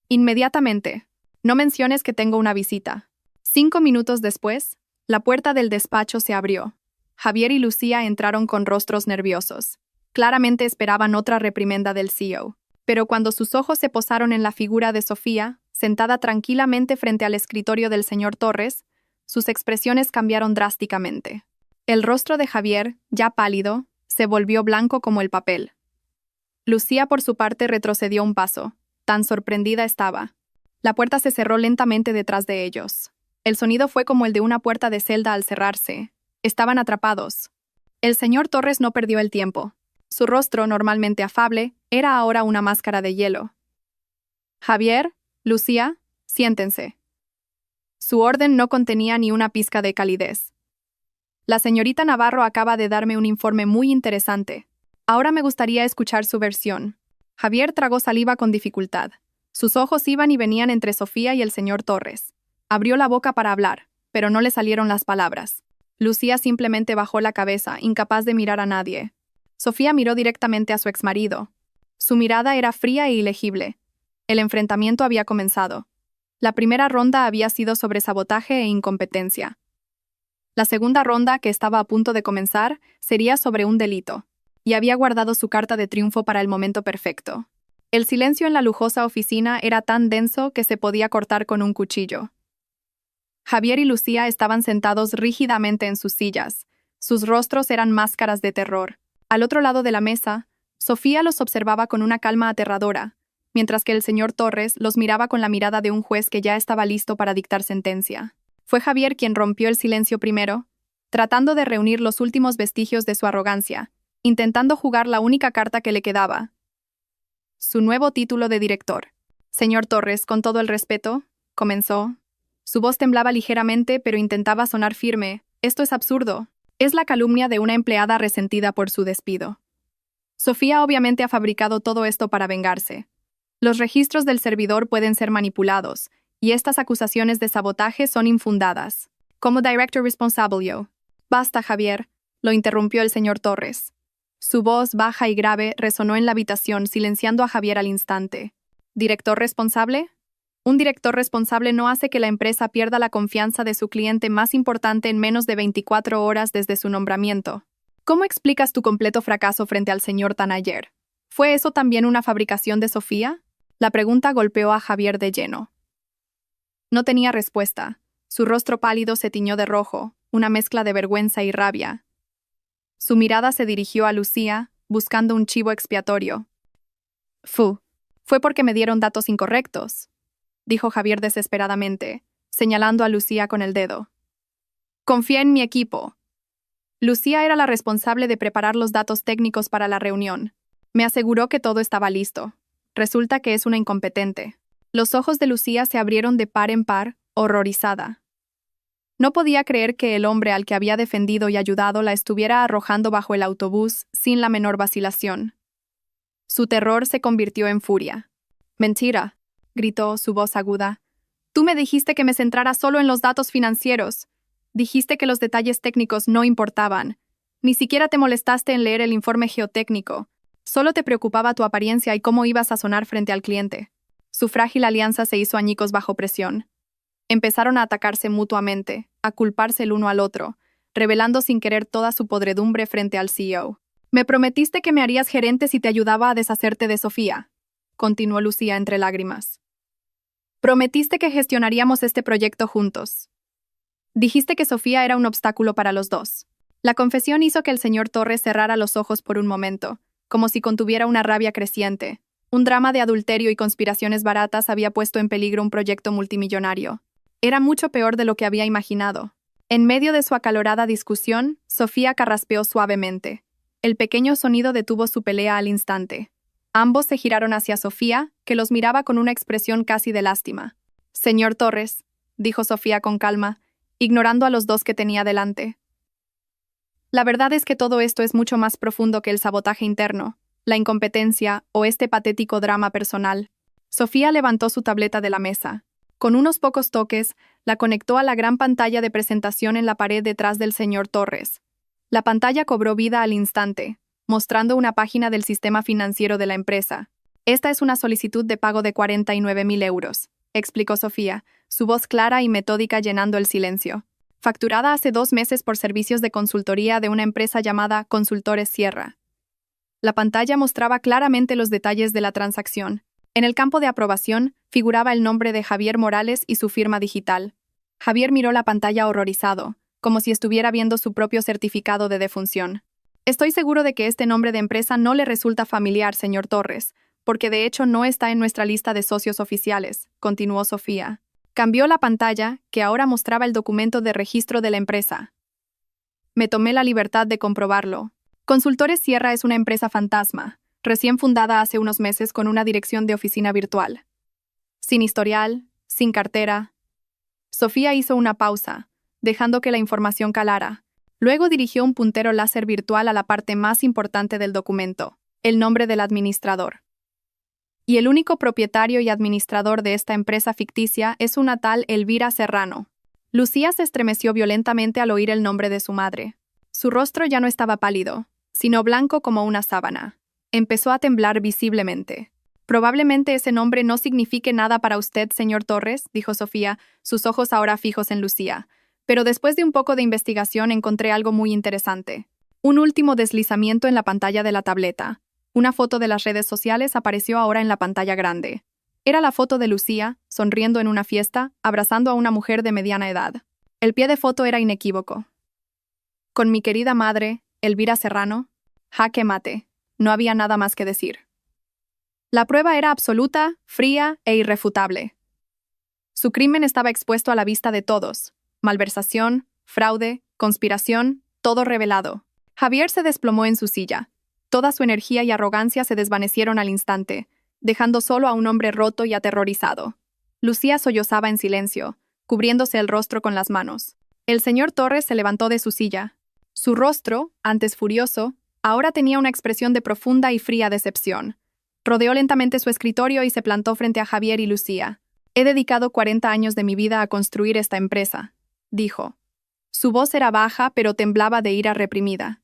«Inmediatamente. No menciones que tengo una visita». 5 minutos después, la puerta del despacho se abrió. Javier y Lucía entraron con rostros nerviosos. Claramente esperaban otra reprimenda del CEO. Pero cuando sus ojos se posaron en la figura de Sofía, sentada tranquilamente frente al escritorio del señor Torres, sus expresiones cambiaron drásticamente. El rostro de Javier, ya pálido, se volvió blanco como el papel. Lucía, por su parte, retrocedió un paso. Tan sorprendida estaba. La puerta se cerró lentamente detrás de ellos. El sonido fue como el de una puerta de celda al cerrarse. Estaban atrapados. El señor Torres no perdió el tiempo. Su rostro, normalmente afable, era ahora una máscara de hielo. «Javier, Lucía, siéntense». Su orden no contenía ni una pizca de calidez. «La señorita Navarro acaba de darme un informe muy interesante. Ahora me gustaría escuchar su versión». Javier tragó saliva con dificultad. Sus ojos iban y venían entre Sofía y el señor Torres. Abrió la boca para hablar, pero no le salieron las palabras. Lucía simplemente bajó la cabeza, incapaz de mirar a nadie. Sofía miró directamente a su exmarido. Su mirada era fría e ilegible. El enfrentamiento había comenzado. La primera ronda había sido sobre sabotaje e incompetencia. La segunda ronda, que estaba a punto de comenzar, sería sobre un delito, y había guardado su carta de triunfo para el momento perfecto. El silencio en la lujosa oficina era tan denso que se podía cortar con un cuchillo. Javier y Lucía estaban sentados rígidamente en sus sillas, Sus rostros eran máscaras de terror. Al otro lado de la mesa, Sofía los observaba con una calma aterradora, mientras que el señor Torres los miraba con la mirada de un juez que ya estaba listo para dictar sentencia. Fue Javier quien rompió el silencio primero, tratando de reunir los últimos vestigios de su arrogancia, intentando jugar la única carta que le quedaba: su nuevo título de director. Señor Torres, con todo el respeto, comenzó. Su voz temblaba ligeramente, pero intentaba sonar firme. Esto es absurdo. Es la calumnia de una empleada resentida por su despido. Sofía obviamente ha fabricado todo esto para vengarse. Los registros del servidor pueden ser manipulados, y estas acusaciones de sabotaje son infundadas. Como director responsable yo. Basta, Javier, lo interrumpió el señor Torres. Su voz, baja y grave, resonó en la habitación, silenciando a Javier al instante. ¿Director responsable? Un director responsable no hace que la empresa pierda la confianza de su cliente más importante en menos de 24 horas desde su nombramiento. ¿Cómo explicas tu completo fracaso frente al señor Tanayer? ¿Fue eso también una fabricación de Sofía? La pregunta golpeó a Javier de lleno. No tenía respuesta. Su rostro pálido se tiñó de rojo, una mezcla de vergüenza y rabia. Su mirada se dirigió a Lucía, buscando un chivo expiatorio. Fue porque me dieron datos incorrectos, dijo Javier desesperadamente, señalando a Lucía con el dedo. Confía en mi equipo. Lucía era la responsable de preparar los datos técnicos para la reunión. Me aseguró que todo estaba listo. Resulta que es una incompetente. Los ojos de Lucía se abrieron de par en par, horrorizada. No podía creer que el hombre al que había defendido y ayudado la estuviera arrojando bajo el autobús sin la menor vacilación. Su terror se convirtió en furia. «Mentira», gritó, su voz aguda. «Tú me dijiste que me centrara solo en los datos financieros. Dijiste que los detalles técnicos no importaban. Ni siquiera te molestaste en leer el informe geotécnico. Solo te preocupaba tu apariencia y cómo ibas a sonar frente al cliente». Su frágil alianza se hizo añicos bajo presión. Empezaron a atacarse mutuamente, a culparse el uno al otro, revelando sin querer toda su podredumbre frente al CEO. «Me prometiste que me harías gerente si te ayudaba a deshacerte de Sofía», continuó Lucía entre lágrimas. «Prometiste que gestionaríamos este proyecto juntos. Dijiste que Sofía era un obstáculo para los dos». La confesión hizo que el señor Torres cerrara los ojos por un momento, como si contuviera una rabia creciente. Un drama de adulterio y conspiraciones baratas había puesto en peligro un proyecto multimillonario. Era mucho peor de lo que había imaginado. En medio de su acalorada discusión, Sofía carraspeó suavemente. El pequeño sonido detuvo su pelea al instante. Ambos se giraron hacia Sofía, que los miraba con una expresión casi de lástima. «Señor Torres», dijo Sofía con calma, ignorando a los dos que tenía delante. «La verdad es que todo esto es mucho más profundo que el sabotaje interno, la incompetencia o este patético drama personal». Sofía levantó su tableta de la mesa. Con unos pocos toques, la conectó a la gran pantalla de presentación en la pared detrás del señor Torres. La pantalla cobró vida al instante, mostrando una página del sistema financiero de la empresa. «Esta es una solicitud de pago de 49.000 euros», explicó Sofía, su voz clara y metódica llenando el silencio. «Facturada hace 2 meses por servicios de consultoría de una empresa llamada Consultores Sierra». La pantalla mostraba claramente los detalles de la transacción. En el campo de aprobación figuraba el nombre de Javier Morales y su firma digital. Javier miró la pantalla horrorizado, como si estuviera viendo su propio certificado de defunción. «Estoy seguro de que este nombre de empresa no le resulta familiar, señor Torres, porque de hecho no está en nuestra lista de socios oficiales», continuó Sofía. Cambió la pantalla, que ahora mostraba el documento de registro de la empresa. «Me tomé la libertad de comprobarlo. Consultores Sierra es una empresa fantasma, recién fundada hace unos meses con una dirección de oficina virtual. Sin historial, sin cartera». Sofía hizo una pausa, dejando que la información calara. Luego dirigió un puntero láser virtual a la parte más importante del documento, el nombre del administrador. «Y el único propietario y administrador de esta empresa ficticia es una tal Elvira Serrano». Lucía se estremeció violentamente al oír el nombre de su madre. Su rostro ya no estaba pálido, sino blanco como una sábana. Empezó a temblar visiblemente. «Probablemente ese nombre no signifique nada para usted, señor Torres», dijo Sofía, sus ojos ahora fijos en Lucía. «Pero después de un poco de investigación encontré algo muy interesante». Un último deslizamiento en la pantalla de la tableta. Una foto de las redes sociales apareció ahora en la pantalla grande. Era la foto de Lucía, sonriendo en una fiesta, abrazando a una mujer de mediana edad. El pie de foto era inequívoco. Con mi querida madre, Elvira Serrano, jaque mate. No había nada más que decir. La prueba era absoluta, fría e irrefutable. Su crimen estaba expuesto a la vista de todos. Malversación, fraude, conspiración, todo revelado. Javier se desplomó en su silla. Toda su energía y arrogancia se desvanecieron al instante, dejando solo a un hombre roto y aterrorizado. Lucía sollozaba en silencio, cubriéndose el rostro con las manos. El señor Torres se levantó de su silla. Su rostro, antes furioso, ahora tenía una expresión de profunda y fría decepción. Rodeó lentamente su escritorio y se plantó frente a Javier y Lucía. «He dedicado 40 años de mi vida a construir esta empresa», dijo. Su voz era baja, pero temblaba de ira reprimida.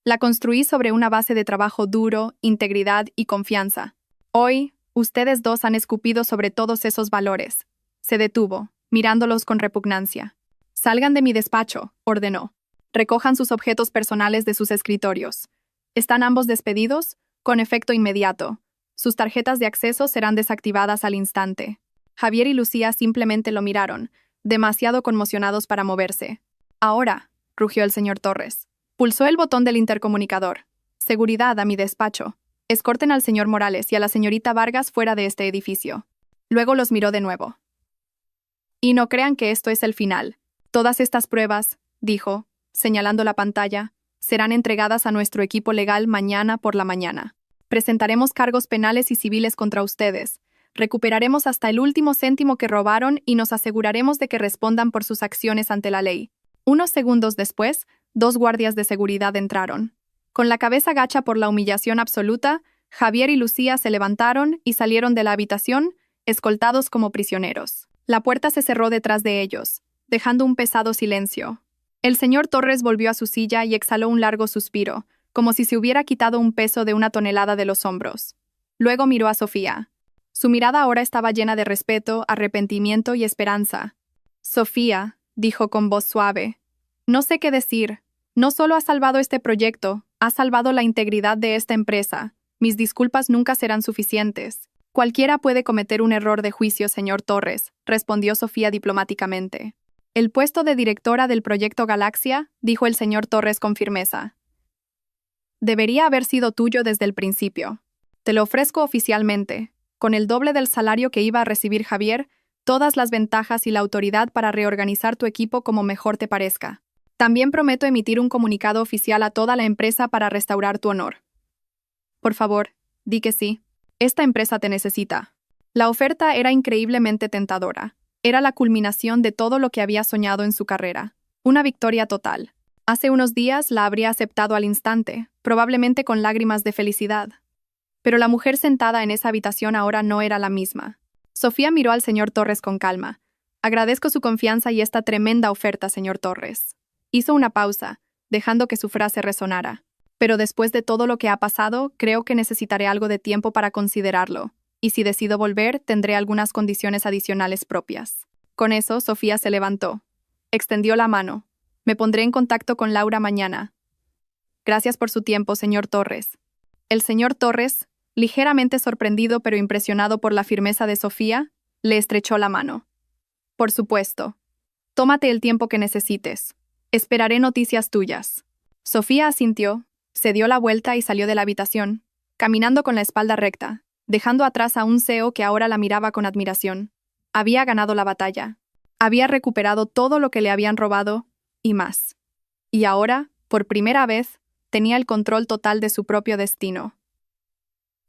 «La construí sobre una base de trabajo duro, integridad y confianza. Hoy, ustedes dos han escupido sobre todos esos valores». Se detuvo, mirándolos con repugnancia. «Salgan de mi despacho», ordenó. «Recojan sus objetos personales de sus escritorios. ¿Están ambos despedidos? Con efecto inmediato. Sus tarjetas de acceso serán desactivadas al instante». Javier y Lucía simplemente lo miraron, demasiado conmocionados para moverse. «Ahora», rugió el señor Torres. Pulsó el botón del intercomunicador. «Seguridad a mi despacho. Escorten al señor Morales y a la señorita Vargas fuera de este edificio». Luego los miró de nuevo. «Y no crean que esto es el final. Todas estas pruebas», dijo, señalando la pantalla, «serán entregadas a nuestro equipo legal mañana por la mañana. Presentaremos cargos penales y civiles contra ustedes. Recuperaremos hasta el último céntimo que robaron y nos aseguraremos de que respondan por sus acciones ante la ley». Unos segundos después, 2 guardias de seguridad entraron. Con la cabeza gacha por la humillación absoluta, Javier y Lucía se levantaron y salieron de la habitación, escoltados como prisioneros. La puerta se cerró detrás de ellos, dejando un pesado silencio. El señor Torres volvió a su silla y exhaló un largo suspiro, como si se hubiera quitado un peso de 1 tonelada de los hombros. Luego miró a Sofía. Su mirada ahora estaba llena de respeto, arrepentimiento y esperanza. «Sofía», dijo con voz suave, «no sé qué decir. No solo has salvado este proyecto, has salvado la integridad de esta empresa. Mis disculpas nunca serán suficientes». «Cualquiera puede cometer un error de juicio, señor Torres», respondió Sofía diplomáticamente. «El puesto de directora del proyecto Galaxia», dijo el señor Torres con firmeza, «debería haber sido tuyo desde el principio. Te lo ofrezco oficialmente, con el doble del salario que iba a recibir Javier, todas las ventajas y la autoridad para reorganizar tu equipo como mejor te parezca. También prometo emitir un comunicado oficial a toda la empresa para restaurar tu honor. Por favor, di que sí. Esta empresa te necesita». La oferta era increíblemente tentadora. Era la culminación de todo lo que había soñado en su carrera. Una victoria total. Hace unos días la habría aceptado al instante, probablemente con lágrimas de felicidad. Pero la mujer sentada en esa habitación ahora no era la misma. Sofía miró al señor Torres con calma. «Agradezco su confianza y esta tremenda oferta, señor Torres». Hizo una pausa, dejando que su frase resonara. «Pero después de todo lo que ha pasado, creo que necesitaré algo de tiempo para considerarlo. Y si decido volver, tendré algunas condiciones adicionales propias». Con eso, Sofía se levantó. Extendió la mano. «Me pondré en contacto con Laura mañana». «Gracias por su tiempo, señor Torres». El señor Torres, ligeramente sorprendido pero impresionado por la firmeza de Sofía, le estrechó la mano. «Por supuesto. Tómate el tiempo que necesites. Esperaré noticias tuyas». Sofía asintió, se dio la vuelta y salió de la habitación, caminando con la espalda recta, dejando atrás a un CEO que ahora la miraba con admiración. Había ganado la batalla. Había recuperado todo lo que le habían robado, y más. Y ahora, por primera vez, tenía el control total de su propio destino.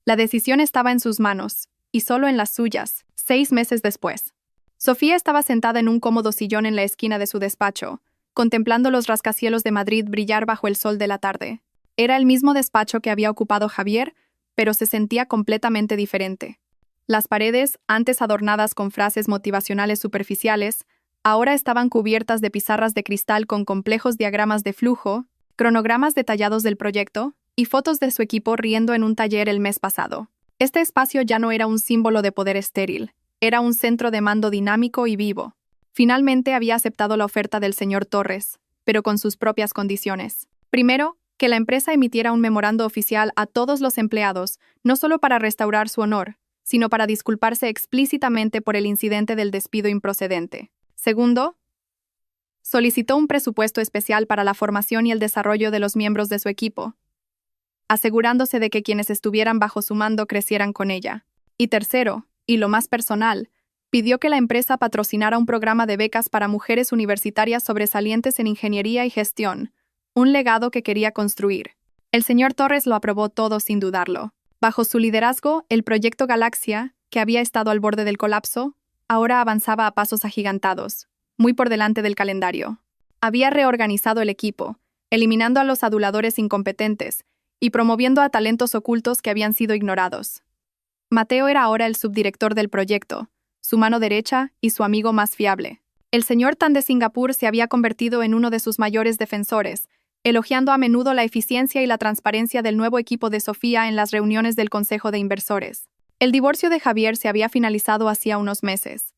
La decisión estaba en sus manos, y solo en las suyas, 6 meses después. Sofía estaba sentada en un cómodo sillón en la esquina de su despacho, contemplando los rascacielos de Madrid brillar bajo el sol de la tarde. Era el mismo despacho que había ocupado Javier, pero se sentía completamente diferente. Las paredes, antes adornadas con frases motivacionales superficiales, ahora estaban cubiertas de pizarras de cristal con complejos diagramas de flujo, cronogramas detallados del proyecto y fotos de su equipo riendo en un taller el mes pasado. Este espacio ya no era un símbolo de poder estéril, era un centro de mando dinámico y vivo. Finalmente había aceptado la oferta del señor Torres, pero con sus propias condiciones. Primero, que la empresa emitiera un memorando oficial a todos los empleados, no solo para restaurar su honor, sino para disculparse explícitamente por el incidente del despido improcedente. Segundo, Solicitó un presupuesto especial para la formación y el desarrollo de los miembros de su equipo, asegurándose de que quienes estuvieran bajo su mando crecieran con ella. Y tercero, y lo más personal, pidió que la empresa patrocinara un programa de becas para mujeres universitarias sobresalientes en ingeniería y gestión, un legado que quería construir. El señor Torres lo aprobó todo sin dudarlo. Bajo su liderazgo, el proyecto Galaxia, que había estado al borde del colapso, ahora avanzaba a pasos agigantados, muy por delante del calendario. Había reorganizado el equipo, eliminando a los aduladores incompetentes y promoviendo a talentos ocultos que habían sido ignorados. Mateo era ahora el subdirector del proyecto, su mano derecha y su amigo más fiable. El señor Tan de Singapur se había convertido en uno de sus mayores defensores, elogiando a menudo la eficiencia y la transparencia del nuevo equipo de Sofía en las reuniones del Consejo de Inversores. El divorcio de Javier se había finalizado hacía unos meses.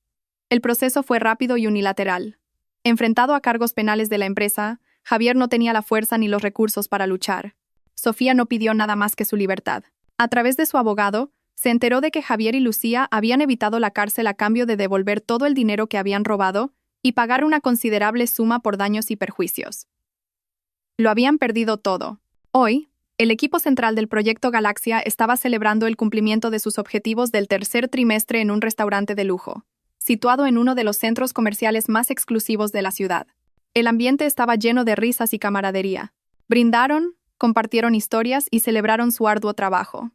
El proceso fue rápido y unilateral. Enfrentado a cargos penales de la empresa, Javier no tenía la fuerza ni los recursos para luchar. Sofía no pidió nada más que su libertad. A través de su abogado, se enteró de que Javier y Lucía habían evitado la cárcel a cambio de devolver todo el dinero que habían robado y pagar una considerable suma por daños y perjuicios. Lo habían perdido todo. Hoy, el equipo central del proyecto Galaxia estaba celebrando el cumplimiento de sus objetivos del tercer trimestre en un restaurante de lujo, situado en uno de los centros comerciales más exclusivos de la ciudad. El ambiente estaba lleno de risas y camaradería. Brindaron, compartieron historias y celebraron su arduo trabajo.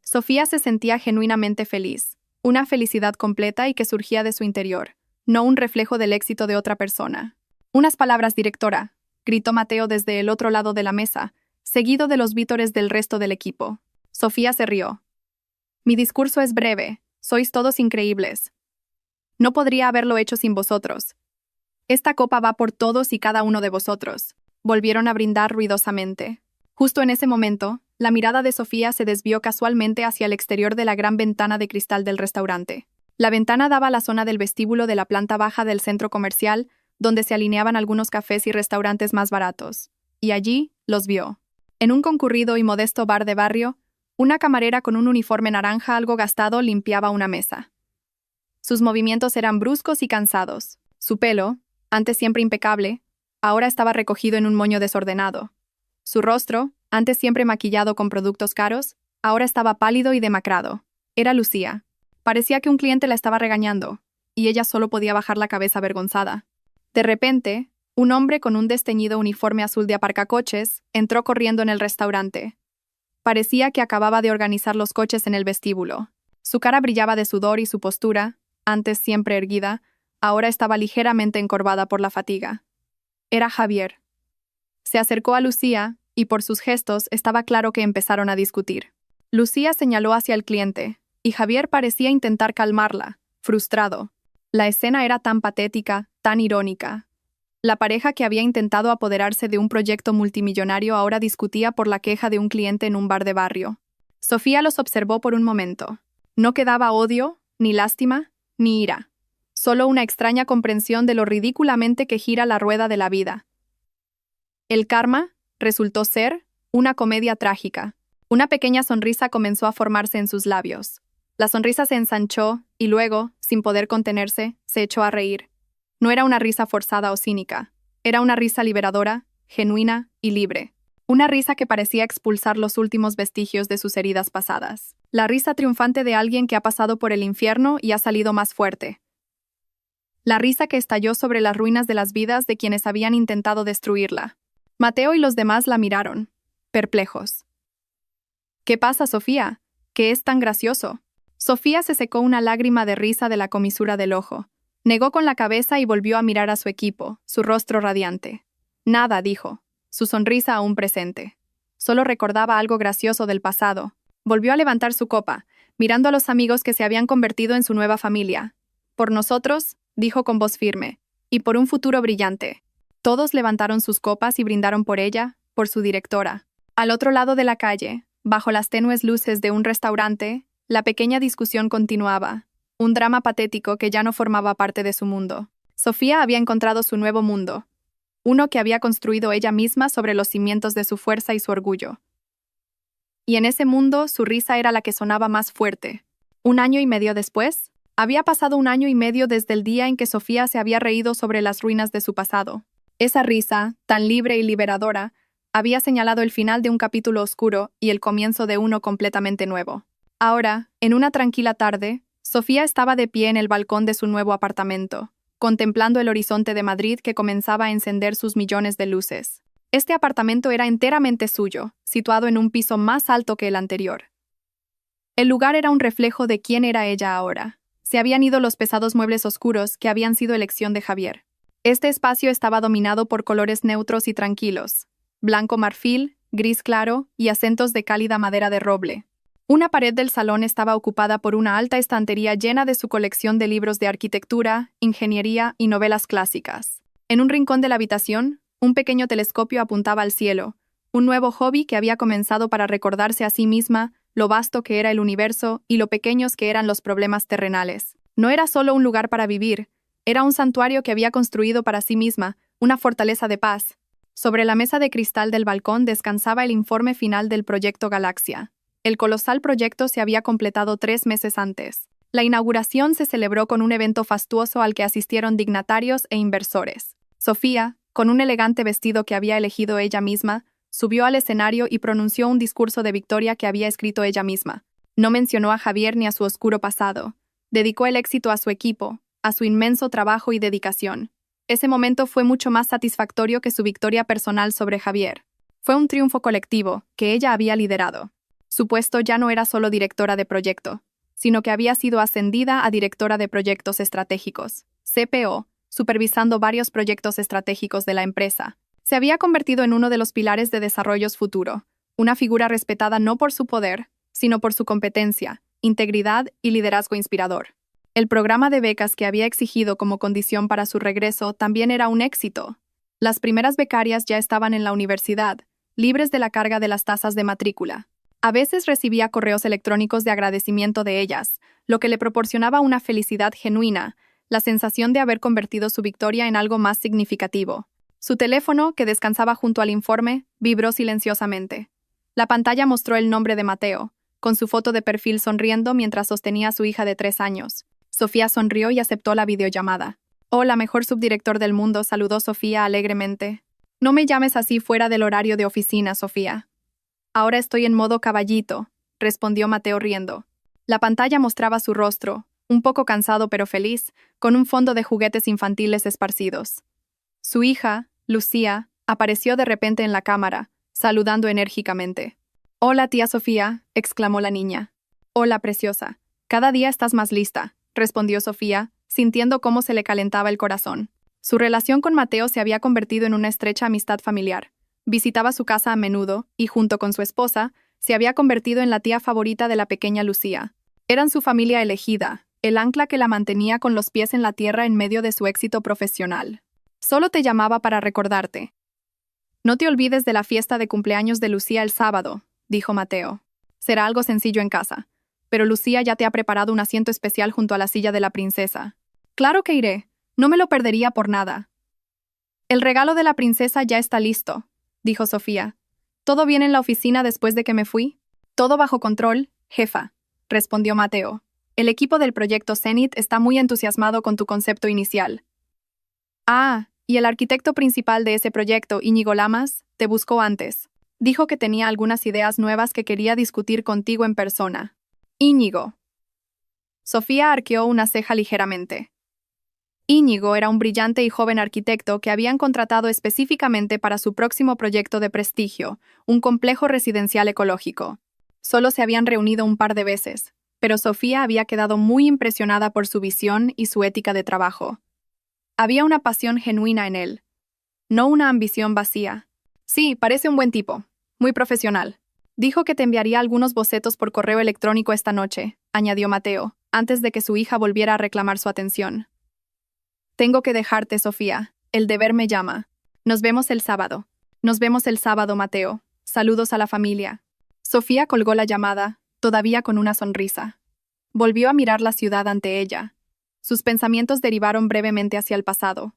Sofía se sentía genuinamente feliz, una felicidad completa y que surgía de su interior, no un reflejo del éxito de otra persona. «Unas palabras, directora», gritó Mateo desde el otro lado de la mesa, seguido de los vítores del resto del equipo. Sofía se rió. «Mi discurso es breve, sois todos increíbles. No podría haberlo hecho sin vosotros. Esta copa va por todos y cada uno de vosotros». Volvieron a brindar ruidosamente. Justo en ese momento, la mirada de Sofía se desvió casualmente hacia el exterior de la gran ventana de cristal del restaurante. La ventana daba a la zona del vestíbulo de la planta baja del centro comercial, donde se alineaban algunos cafés y restaurantes más baratos. Y allí los vio. En un concurrido y modesto bar de barrio, una camarera con un uniforme naranja algo gastado limpiaba una mesa. Sus movimientos eran bruscos y cansados. Su pelo, antes siempre impecable, ahora estaba recogido en un moño desordenado. Su rostro, antes siempre maquillado con productos caros, ahora estaba pálido y demacrado. Era Lucía. Parecía que un cliente la estaba regañando, y ella solo podía bajar la cabeza avergonzada. De repente, un hombre con un desteñido uniforme azul de aparcacoches entró corriendo en el restaurante. Parecía que acababa de organizar los coches en el vestíbulo. Su cara brillaba de sudor y su postura, antes siempre erguida, ahora estaba ligeramente encorvada por la fatiga. Era Javier. Se acercó a Lucía, y por sus gestos estaba claro que empezaron a discutir. Lucía señaló hacia el cliente, y Javier parecía intentar calmarla, frustrado. La escena era tan patética, tan irónica. La pareja que había intentado apoderarse de un proyecto multimillonario ahora discutía por la queja de un cliente en un bar de barrio. Sofía los observó por un momento. No quedaba odio, ni lástima, ni ira. Solo una extraña comprensión de lo ridículamente que gira la rueda de la vida. El karma resultó ser una comedia trágica. Una pequeña sonrisa comenzó a formarse en sus labios. La sonrisa se ensanchó y luego, sin poder contenerse, se echó a reír. No era una risa forzada o cínica. Era una risa liberadora, genuina y libre. Una risa que parecía expulsar los últimos vestigios de sus heridas pasadas. La risa triunfante de alguien que ha pasado por el infierno y ha salido más fuerte. La risa que estalló sobre las ruinas de las vidas de quienes habían intentado destruirla. Mateo y los demás la miraron, perplejos. «¿Qué pasa, Sofía? ¿Qué es tan gracioso?» Sofía se secó una lágrima de risa de la comisura del ojo. Negó con la cabeza y volvió a mirar a su equipo, su rostro radiante. «Nada», dijo, su sonrisa aún presente. Solo recordaba algo gracioso del pasado. Volvió a levantar su copa, mirando a los amigos que se habían convertido en su nueva familia. «Por nosotros», dijo con voz firme, «y por un futuro brillante». Todos levantaron sus copas y brindaron por ella, por su directora. Al otro lado de la calle, bajo las tenues luces de un restaurante, la pequeña discusión continuaba, un drama patético que ya no formaba parte de su mundo. Sofía había encontrado su nuevo mundo, uno que había construido ella misma sobre los cimientos de su fuerza y su orgullo. Y en ese mundo su risa era la que sonaba más fuerte. 1 año y medio después, Había pasado 1 año y medio desde el día en que Sofía se había reído sobre las ruinas de su pasado. Esa risa, tan libre y liberadora, había señalado el final de un capítulo oscuro y el comienzo de uno completamente nuevo. Ahora, en una tranquila tarde, Sofía estaba de pie en el balcón de su nuevo apartamento, contemplando el horizonte de Madrid que comenzaba a encender sus millones de luces. Este apartamento era enteramente suyo, situado en un piso más alto que el anterior. El lugar era un reflejo de quién era ella ahora. Se habían ido los pesados muebles oscuros que habían sido elección de Javier. Este espacio estaba dominado por colores neutros y tranquilos: blanco marfil, gris claro y acentos de cálida madera de roble. Una pared del salón estaba ocupada por una alta estantería llena de su colección de libros de arquitectura, ingeniería y novelas clásicas. En un rincón de la habitación, un pequeño telescopio apuntaba al cielo, un nuevo hobby que había comenzado para recordarse a sí misma lo vasto que era el universo y lo pequeños que eran los problemas terrenales. No era solo un lugar para vivir, era un santuario que había construido para sí misma, una fortaleza de paz. Sobre la mesa de cristal del balcón descansaba el informe final del proyecto Galaxia. El colosal proyecto se había completado 3 meses antes. La inauguración se celebró con un evento fastuoso al que asistieron dignatarios e inversores. Sofía, con un elegante vestido que había elegido ella misma, subió al escenario y pronunció un discurso de victoria que había escrito ella misma. No mencionó a Javier ni a su oscuro pasado. Dedicó el éxito a su equipo, a su inmenso trabajo y dedicación. Ese momento fue mucho más satisfactorio que su victoria personal sobre Javier. Fue un triunfo colectivo, que ella había liderado. Su puesto ya no era solo directora de proyecto, sino que había sido ascendida a directora de proyectos estratégicos, CPO, supervisando varios proyectos estratégicos de la empresa. Se había convertido en uno de los pilares de desarrollo futuro, una figura respetada no por su poder, sino por su competencia, integridad y liderazgo inspirador. El programa de becas que había exigido como condición para su regreso también era un éxito. Las primeras becarias ya estaban en la universidad, libres de la carga de las tasas de matrícula. A veces recibía correos electrónicos de agradecimiento de ellas, lo que le proporcionaba una felicidad genuina, la sensación de haber convertido su victoria en algo más significativo. Su teléfono, que descansaba junto al informe, vibró silenciosamente. La pantalla mostró el nombre de Mateo, con su foto de perfil sonriendo mientras sostenía a su hija de 3 años. Sofía sonrió y aceptó la videollamada. «Hola, mejor subdirector del mundo», saludó Sofía alegremente. «No me llames así fuera del horario de oficina, Sofía». «Ahora estoy en modo caballito», respondió Mateo riendo. La pantalla mostraba su rostro, un poco cansado pero feliz, con un fondo de juguetes infantiles esparcidos. Su hija, Lucía, apareció de repente en la cámara, saludando enérgicamente. «Hola, tía Sofía», exclamó la niña. «Hola, preciosa. Cada día estás más lista», respondió Sofía, sintiendo cómo se le calentaba el corazón. Su relación con Mateo se había convertido en una estrecha amistad familiar. Visitaba su casa a menudo y, junto con su esposa, se había convertido en la tía favorita de la pequeña Lucía. Eran su familia elegida, el ancla que la mantenía con los pies en la tierra en medio de su éxito profesional. «Solo te llamaba para recordarte. No te olvides de la fiesta de cumpleaños de Lucía el sábado», dijo Mateo. «Será algo sencillo en casa, pero Lucía ya te ha preparado un asiento especial junto a la silla de la princesa». «Claro que iré. No me lo perdería por nada». «El regalo de la princesa ya está listo», dijo Sofía. «¿Todo bien en la oficina después de que me fui?» «Todo bajo control, jefa», respondió Mateo. «El equipo del proyecto Zenith está muy entusiasmado con tu concepto inicial». «Ah, y el arquitecto principal de ese proyecto, Íñigo Lamas, te buscó antes. Dijo que tenía algunas ideas nuevas que quería discutir contigo en persona». «Íñigo». Sofía arqueó una ceja ligeramente. Íñigo era un brillante y joven arquitecto que habían contratado específicamente para su próximo proyecto de prestigio, un complejo residencial ecológico. Solo se habían reunido un par de veces, pero Sofía había quedado muy impresionada por su visión y su ética de trabajo. Había una pasión genuina en él, no una ambición vacía. «Sí, parece un buen tipo, muy profesional. Dijo que te enviaría algunos bocetos por correo electrónico esta noche», añadió Mateo, antes de que su hija volviera a reclamar su atención. «Tengo que dejarte, Sofía. El deber me llama. Nos vemos el sábado». «Nos vemos el sábado, Mateo. Saludos a la familia». Sofía colgó la llamada, todavía con una sonrisa. Volvió a mirar la ciudad ante ella. Sus pensamientos derivaron brevemente hacia el pasado.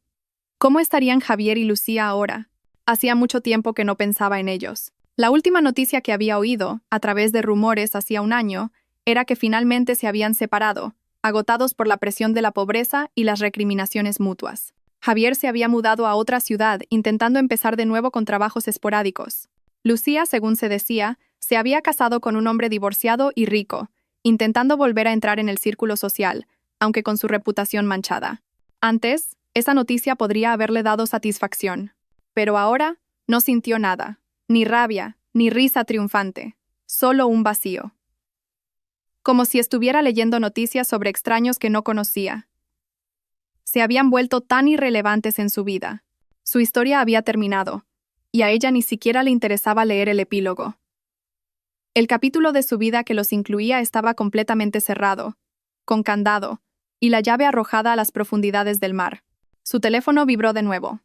¿Cómo estarían Javier y Lucía ahora? Hacía mucho tiempo que no pensaba en ellos. La última noticia que había oído, a través de rumores hacía 1 año, era que finalmente se habían separado, agotados por la presión de la pobreza y las recriminaciones mutuas. Javier se había mudado a otra ciudad, intentando empezar de nuevo con trabajos esporádicos. Lucía, según se decía, se había casado con un hombre divorciado y rico, intentando volver a entrar en el círculo social, aunque con su reputación manchada. Antes, esa noticia podría haberle dado satisfacción. Pero ahora, no sintió nada, ni rabia, ni risa triunfante, solo un vacío. Como si estuviera leyendo noticias sobre extraños que no conocía. Se habían vuelto tan irrelevantes en su vida. Su historia había terminado, y a ella ni siquiera le interesaba leer el epílogo. El capítulo de su vida que los incluía estaba completamente cerrado, con candado, y la llave arrojada a las profundidades del mar. Su teléfono vibró de nuevo.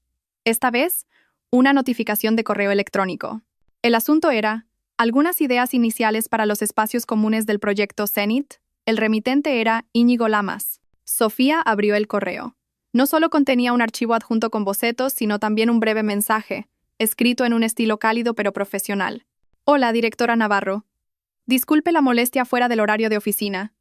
Esta vez, una notificación de correo electrónico. El asunto era algunas ideas iniciales para los espacios comunes del proyecto Zenit. El remitente era Íñigo Lamas. Sofía abrió el correo. No solo contenía un archivo adjunto con bocetos, sino también un breve mensaje, escrito en un estilo cálido pero profesional. Hola, directora Navarro. Disculpe la molestia fuera del horario de oficina.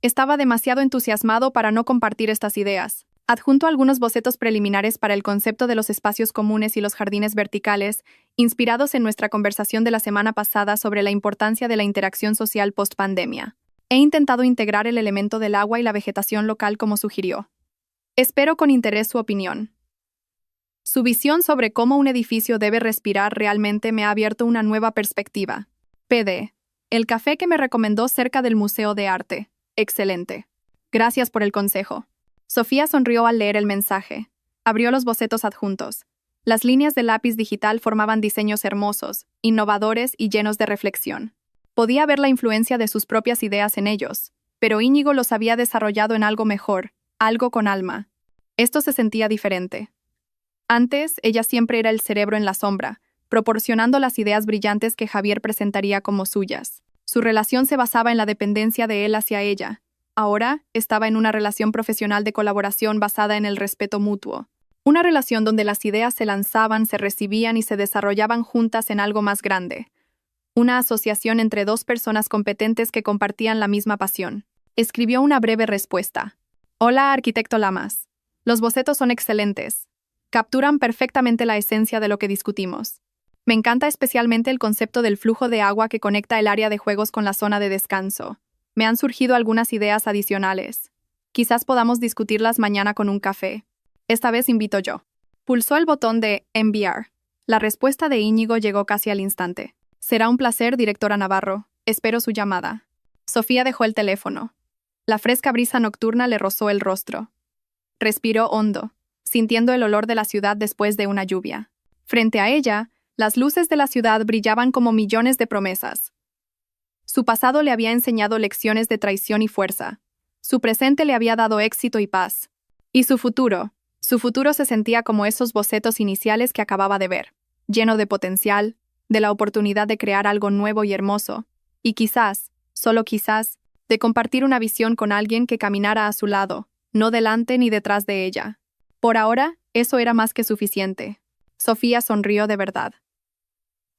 Estaba demasiado entusiasmado para no compartir estas ideas. Adjunto algunos bocetos preliminares para el concepto de los espacios comunes y los jardines verticales, inspirados en nuestra conversación de la semana pasada sobre la importancia de la interacción social post-pandemia. He intentado integrar el elemento del agua y la vegetación local como sugirió. Espero con interés su opinión. Su visión sobre cómo un edificio debe respirar realmente me ha abierto una nueva perspectiva. PD. El café que me recomendó cerca del Museo de Arte. Excelente. Gracias por el consejo. Sofía sonrió al leer el mensaje. Abrió los bocetos adjuntos. Las líneas de lápiz digital formaban diseños hermosos, innovadores y llenos de reflexión. Podía ver la influencia de sus propias ideas en ellos, pero Íñigo los había desarrollado en algo mejor, algo con alma. Esto se sentía diferente. Antes, ella siempre era el cerebro en la sombra, proporcionando las ideas brillantes que Javier presentaría como suyas. Su relación se basaba en la dependencia de él hacia ella. Ahora, estaba en una relación profesional de colaboración basada en el respeto mutuo. Una relación donde las ideas se lanzaban, se recibían y se desarrollaban juntas en algo más grande. Una asociación entre dos personas competentes que compartían la misma pasión. Escribió una breve respuesta. Hola, arquitecto Lamas. Los bocetos son excelentes. Capturan perfectamente la esencia de lo que discutimos. Me encanta especialmente el concepto del flujo de agua que conecta el área de juegos con la zona de descanso. Me han surgido algunas ideas adicionales. Quizás podamos discutirlas mañana con un café. Esta vez invito yo. Pulsó el botón de enviar. La respuesta de Íñigo llegó casi al instante. Será un placer, directora Navarro. Espero su llamada. Sofía dejó el teléfono. La fresca brisa nocturna le rozó el rostro. Respiró hondo, sintiendo el olor de la ciudad después de una lluvia. Frente a ella, las luces de la ciudad brillaban como millones de promesas. Su pasado le había enseñado lecciones de traición y fuerza. Su presente le había dado éxito y paz. Y su futuro se sentía como esos bocetos iniciales que acababa de ver, lleno de potencial, de la oportunidad de crear algo nuevo y hermoso, y quizás, solo quizás, de compartir una visión con alguien que caminara a su lado, no delante ni detrás de ella. Por ahora, eso era más que suficiente. Sofía sonrió de verdad.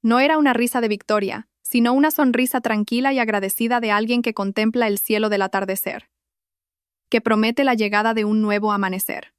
No era una risa de victoria, sino una sonrisa tranquila y agradecida de alguien que contempla el cielo del atardecer, que promete la llegada de un nuevo amanecer.